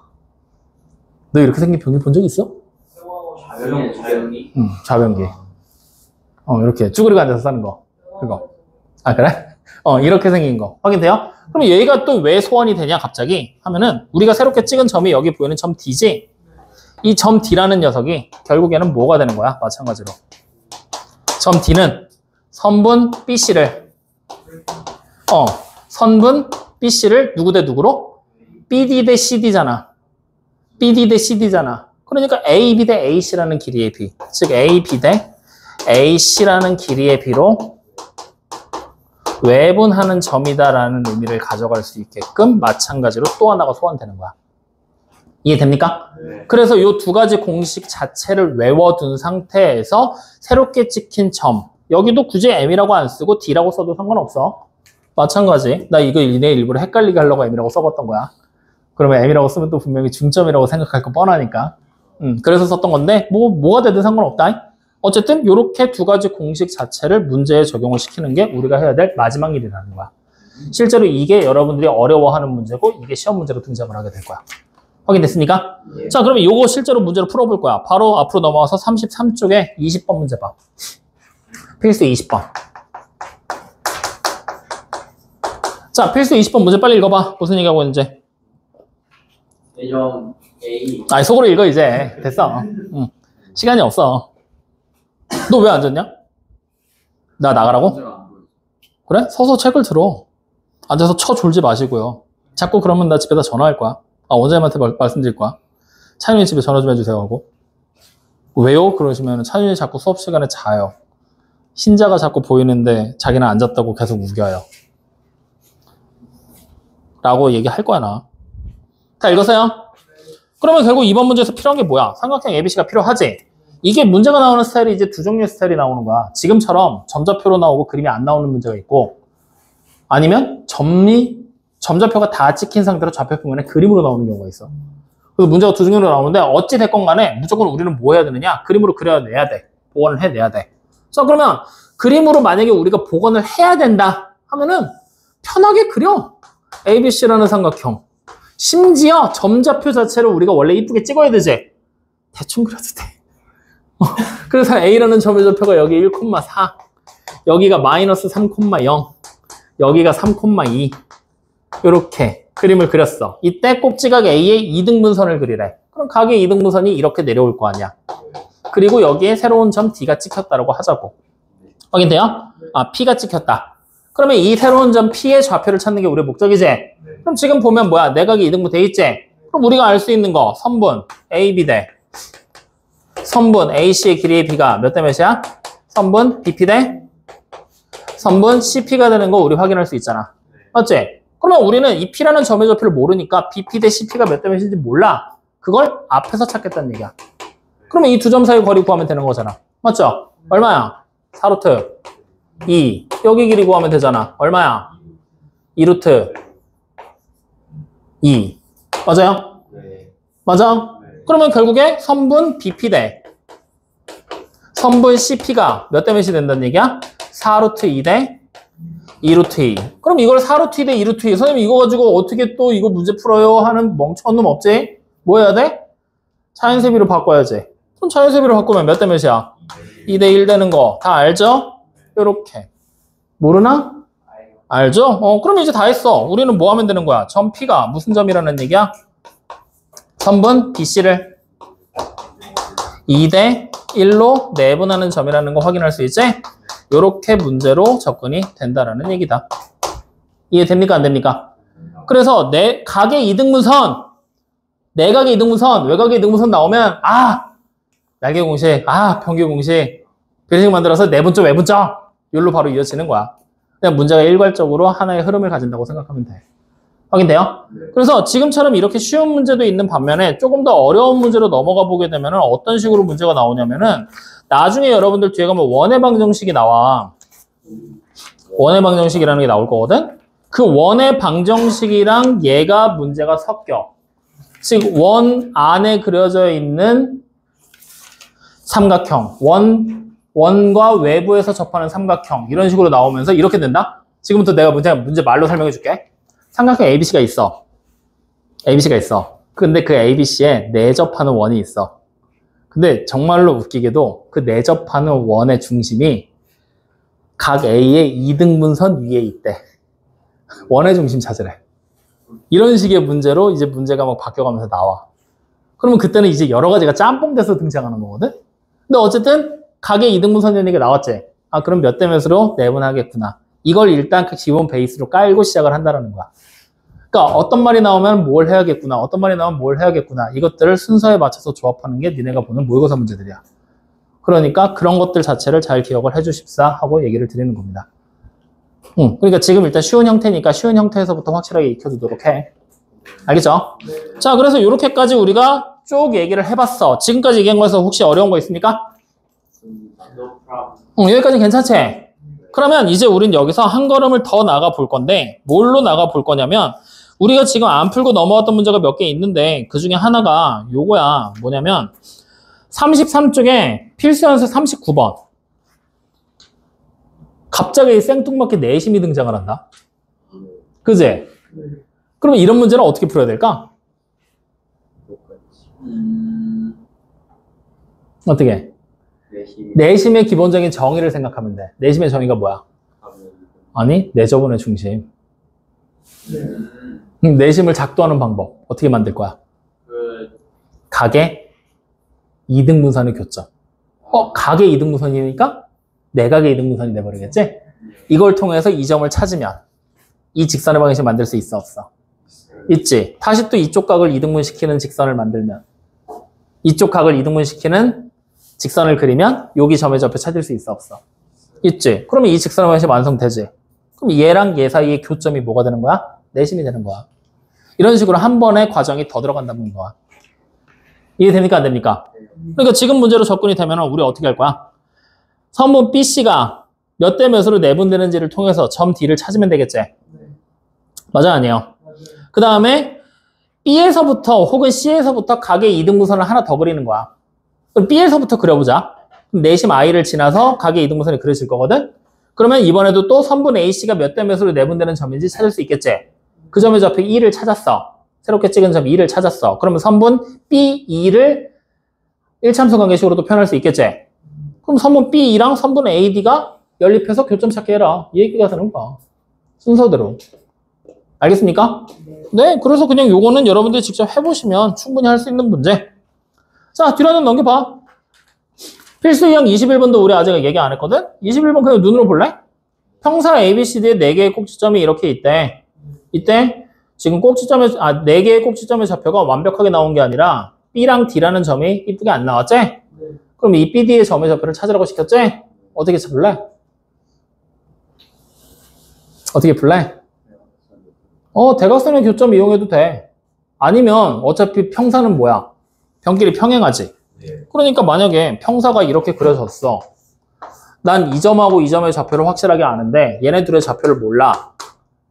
너 이렇게 생긴 변기 본 적 있어? 자연이 좌변기. 이렇게 쭈그리고 앉아서 사는 거. 그거. 아, 그래? 이렇게 생긴 거. 확인돼요? 그럼 얘가 또 왜 소환이 되냐, 갑자기? 하면은, 우리가 새롭게 찍은 점이 여기 보이는 점 D지? 이 점 D라는 녀석이 결국에는 뭐가 되는 거야? 마찬가지로. 점 D는 선분 BC를, 선분 BC를 누구 대 누구로? BD 대 CD잖아. BD 대 CD잖아. 그러니까 AB 대 AC라는 길이의 B. 즉, AB 대 AC라는 길이의 B로 외분하는 점이다라는 의미를 가져갈 수 있게끔 마찬가지로 또 하나가 소환되는 거야. 이해됩니까? 네. 그래서 이 두 가지 공식 자체를 외워둔 상태에서 새롭게 찍힌 점, 여기도 굳이 M이라고 안 쓰고 D라고 써도 상관없어. 마찬가지. 나 이거 내 일부러 헷갈리게 하려고 M이라고 써봤던 거야. 그러면 M이라고 쓰면 또 분명히 중점이라고 생각할 거 뻔하니까. 그래서 썼던 건데 뭐가 되든 상관없다. 어쨌든 이렇게 두 가지 공식 자체를 문제에 적용을 시키는 게 우리가 해야 될 마지막 일이라는 거야. 실제로 이게 여러분들이 어려워하는 문제고 이게 시험 문제로 등장을 하게 될 거야. 확인됐습니까? 예. 자, 그러면 이거 실제로 문제로 풀어볼 거야. 바로 앞으로 넘어와서 33쪽에 20번 문제 봐. 필수 20번. 자, 필수 20번 문제 빨리 읽어봐. 무슨 얘기하고 있는지. 대점 A 아니, 속으로 읽어, 이제. 됐어. 시간이 없어. 너 왜 앉았냐? 나 나가라고? 그래? 서서 책을 들어. 앉아서 쳐 졸지 마시고요. 자꾸 그러면 나 집에다 전화할 거야. 원장님한테 말씀드릴 거야. 차윤이 집에 전화 좀 해주세요 하고. 왜요? 그러시면 차윤이 자꾸 수업 시간에 자요. 흰자가 자꾸 보이는데 자기는 앉았다고 계속 우겨요. 라고 얘기할 거야, 나. 다 읽었어요? 그러면 결국 이번 문제에서 필요한 게 뭐야? 삼각형 ABC가 필요하지? 이게 문제가 나오는 스타일이 이제 두 종류의 스타일이 나오는 거야. 지금처럼 점좌표로 나오고 그림이 안 나오는 문제가 있고, 아니면 점좌표가 다 찍힌 상태로 좌표평면에 그림으로 나오는 경우가 있어. 그래서 문제가 두 종류로 나오는데 어찌 됐건 간에 무조건 우리는 뭐 해야 되느냐? 그림으로 그려내야 돼. 복원을 해내야 돼. 자, 그러면 그림으로 만약에 우리가 복원을 해야 된다 하면은 편하게 그려. ABC라는 삼각형. 심지어 점좌표 자체를 우리가 원래 이쁘게 찍어야 되지. 대충 그려도 돼. 그래서 A라는 점의 좌표가 여기 1,4, 여기가 마이너스 3,0, 여기가 3,2 이렇게 그림을 그렸어. 이때 꼭지각 A의 2등분선을 그리래. 그럼 각의 2등분선이 이렇게 내려올 거 아니야. 그리고 여기에 새로운 점 D가 찍혔다라고 하자고. 확인돼요? P가 찍혔다. 그러면 이 새로운 점 P의 좌표를 찾는 게 우리의 목적이지? 그럼 지금 보면 뭐야? 내각이 2등분 돼 있지? 그럼 우리가 알 수 있는 거 선분 AB 대 선분 AC의 길이의 B가 몇 대 몇이야? 선분 BP 대 선분 CP가 되는 거 우리 확인할 수 있잖아. 맞지? 그러면 우리는 이 P라는 점의 좌표를 모르니까 BP 대 CP가 몇 대 몇인지 몰라. 그걸 앞에서 찾겠다는 얘기야. 그러면 이 두 점 사이 거리 구하면 되는 거잖아. 맞죠? 얼마야? 4루트 2. 여기 길이 구하면 되잖아. 얼마야? 2루트 2. 맞아요? 네. 맞아? 그러면 결국에 선분 BP 대 선분 CP가 몇 대 몇이 된다는 얘기야? 4루트 2 대 2루트 2. 그럼 이걸 4루트 2 대 2루트 2. 선생님 이거 가지고 어떻게 또 이거 문제 풀어요? 하는 멍청한 놈 없지? 뭐 해야 돼? 자연세비로 바꿔야지. 그럼 자연세비로 바꾸면 몇 대 몇이야? 2 대 1 되는 거 다 알죠? 요렇게. 모르나? 알죠? 그럼 이제 다 했어. 우리는 뭐 하면 되는 거야? 점 P가 무슨 점이라는 얘기야? 선분 BC를 2 대 1로 내분하는 점이라는 거 확인할 수 있지? 요렇게 문제로 접근이 된다라는 얘기다. 이해됩니까? 안 됩니까? 그래서 각의 이등분선, 내각의 이등분선, 외각의 이등분선 나오면 날개 공식, 평균 공식 이런 식으로 만들어서 내분점, 외분점 여기로 바로 이어지는 거야. 그냥 문제가 일괄적으로 하나의 흐름을 가진다고 생각하면 돼. 확인돼요? 그래서 지금처럼 이렇게 쉬운 문제도 있는 반면에 조금 더 어려운 문제로 넘어가 보게 되면 어떤 식으로 문제가 나오냐면은 나중에 여러분들 뒤에 가면 원의 방정식이 나와. 원의 방정식이라는 게 나올 거거든? 그 원의 방정식이랑 얘가 문제가 섞여. 즉, 원 안에 그려져 있는 삼각형. 원과 외부에서 접하는 삼각형. 이런 식으로 나오면서 이렇게 된다? 지금부터 내가 문제 말로 설명해 줄게. 삼각형 ABC가 있어. ABC가 있어. 근데 그 ABC에 내접하는 원이 있어. 근데 정말로 웃기게도 그 내접하는 원의 중심이 각 A의 이등분선 위에 있대. 원의 중심 찾으래. 이런 식의 문제로 이제 문제가 막 바뀌어가면서 나와. 그러면 그때는 이제 여러 가지가 짬뽕돼서 등장하는 거거든? 근데 어쨌든 각의 이등분선 얘기가 나왔지? 그럼 몇 대 몇으로 내분하겠구나. 이걸 일단 그 기본 베이스로 깔고 시작을 한다는 거야. 그러니까 어떤 말이 나오면 뭘 해야겠구나, 어떤 말이 나오면 뭘 해야겠구나, 이것들을 순서에 맞춰서 조합하는 게 니네가 보는 모의고사 문제들이야. 그러니까 그런 것들 자체를 잘 기억을 해주십사 하고 얘기를 드리는 겁니다. 그러니까 지금 일단 쉬운 형태니까 쉬운 형태에서부터 확실하게 익혀두도록 해. 알겠죠? 자, 그래서 이렇게까지 우리가 쭉 얘기를 해봤어. 지금까지 얘기한 거에서 혹시 어려운 거 있습니까? 여기까지 괜찮지? 그러면 이제 우린 여기서 한 걸음을 더 나가 볼 건데 뭘로 나가 볼 거냐면 우리가 지금 안 풀고 넘어왔던 문제가 몇 개 있는데 그 중에 하나가 요거야. 뭐냐면 33쪽에 필수연수 39번. 갑자기 생뚱맞게 내심이 등장을 한다. 그제? 그러면 이런 문제는 어떻게 풀어야 될까? 어떻게? 내심의 기본적인 정의를 생각하면 돼. 내심의 정의가 뭐야? 아니, 내저분의 중심. 내심을 작도하는 방법. 어떻게 만들 거야? 각의 이등분선의 교점. 각의 이등분선이니까 내각의 이등분선이 돼버리겠지? 이걸 통해서 이 점을 찾으면 이 직선의 방정식 만들 수 있어, 없어? 있지. 다시 또 이쪽 각을 이등분시키는 직선을 만들면 이쪽 각을 이등분시키는 직선을 그리면 여기 점의 좌표 찾을 수 있어, 없어? 있지. 그러면 이 직선의 방정식 완성되지. 그럼 얘랑 얘 사이의 교점이 뭐가 되는 거야? 내심이 되는 거야. 이런 식으로 한 번의 과정이 더 들어간다는 거야. 이해됩니까? 안 됩니까? 그러니까 지금 문제로 접근이 되면 우리 어떻게 할 거야? 선분 BC가 몇 대 몇으로 내분되는지를 통해서 점 D를 찾으면 되겠지? 맞아, 아니에요? 그 다음에 B에서부터 혹은 C에서부터 각의 이등분선을 하나 더 그리는 거야. 그럼 B에서부터 그려보자. 그럼 내심 I를 지나서 각의 이등분선이 그려질 거거든? 그러면 이번에도 또 선분 AC가 몇 대 몇으로 내분되는 점인지 찾을 수 있겠지? 그 점의 좌표 E를 찾았어. 새롭게 찍은 점 E를 찾았어. 그러면 선분 B2를 1참수 관계식으로도 표현할 수 있겠지? 그럼 선분 B2랑 선분 AD가 연립해서 교점 찾게 해라. 이 얘기가 되는 거야. 순서대로. 알겠습니까? 네, 그래서 그냥 요거는 여러분들이 직접 해보시면 충분히 할 수 있는 문제. 자, 뒤로 한번 넘겨봐. 필수 유형 21번도 우리 아직 얘기 안 했거든? 21번 그냥 눈으로 볼래? 평사 ABCD의 4개의 꼭지점이 이렇게 있대. 이때 지금 꼭지점에 4개의 꼭지점의 좌표가 완벽하게 나온 게 아니라 B랑 D라는 점이 이쁘게 안 나왔지? 그럼 이 BD의 점의 좌표를 찾으라고 시켰지? 어떻게 찾을래? 어떻게 풀래? 대각선의 교점 이용해도 돼. 아니면 어차피 평사는 뭐야? 변끼리 평행하지. 그러니까 만약에 평사가 이렇게 그려졌어. 난 이 점하고 이 점의 좌표를 확실하게 아는데 얘네 둘의 좌표를 몰라.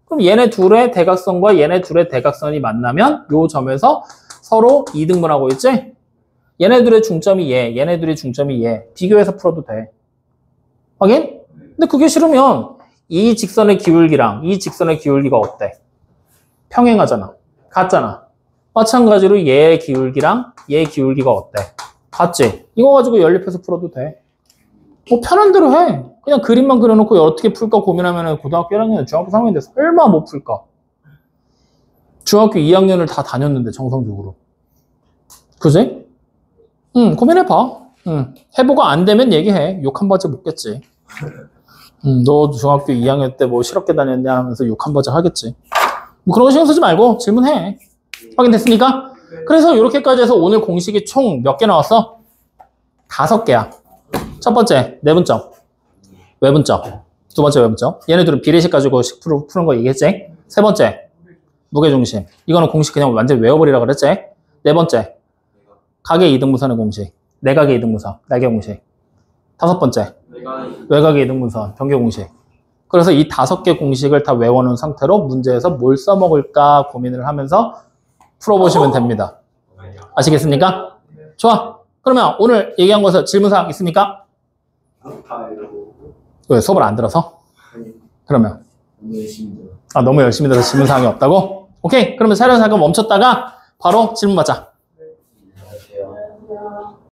그럼 얘네 둘의 대각선과 얘네 둘의 대각선이 만나면 요 점에서 서로 이등분하고 있지? 얘네 둘의 중점이 얘네 둘의 중점이 비교해서 풀어도 돼. 확인? 근데 그게 싫으면 이 직선의 기울기랑 이 직선의 기울기가 어때? 평행하잖아. 같잖아. 마찬가지로 얘의 기울기랑 얘의 기울기가 어때? 같지? 이거 가지고 연립해서 풀어도 돼. 뭐 편한 대로 해. 그냥 그림만 그려놓고 어떻게 풀까 고민하면 고등학교 1학년, 중학교 3학년인데 설마 못 풀까? 중학교 2학년을 다 다녔는데 정성적으로. 그지? 고민해봐. 해보고 안 되면 얘기해. 욕 한 바지 먹겠지. 너 중학교 2학년 때 뭐 실업계 다녔냐 하면서 욕 한 바지 하겠지. 뭐 그런 거 신경 쓰지 말고 질문해. 확인됐습니까? 그래서 이렇게까지 해서 오늘 공식이 총 몇 개 나왔어? 5개야. 첫 번째, 내분점. 외분점. 두 번째, 외분점. 얘네들은 비례식 가지고 푸는 거 얘기했지? 세 번째, 무게중심. 이거는 공식 그냥 완전 외워버리라 그랬지? 네 번째, 가계 이등분선의 공식. 내각의 이등분선, 날개 공식. 다섯 번째, 외곽의 이등분선, 변개 공식. 그래서 이 5개 공식을 다 외워놓은 상태로 문제에서 뭘 써먹을까 고민을 하면서 풀어보시면 됩니다. 아시겠습니까? 좋아. 그러면 오늘 얘기한 것에 질문사항 있습니까? 왜? 수업을 안 들어서? 그러면? 너무 열심히 들어서 질문사항이 없다고? 오케이. 그러면 촬영 잠깐 멈췄다가 바로 질문 받자.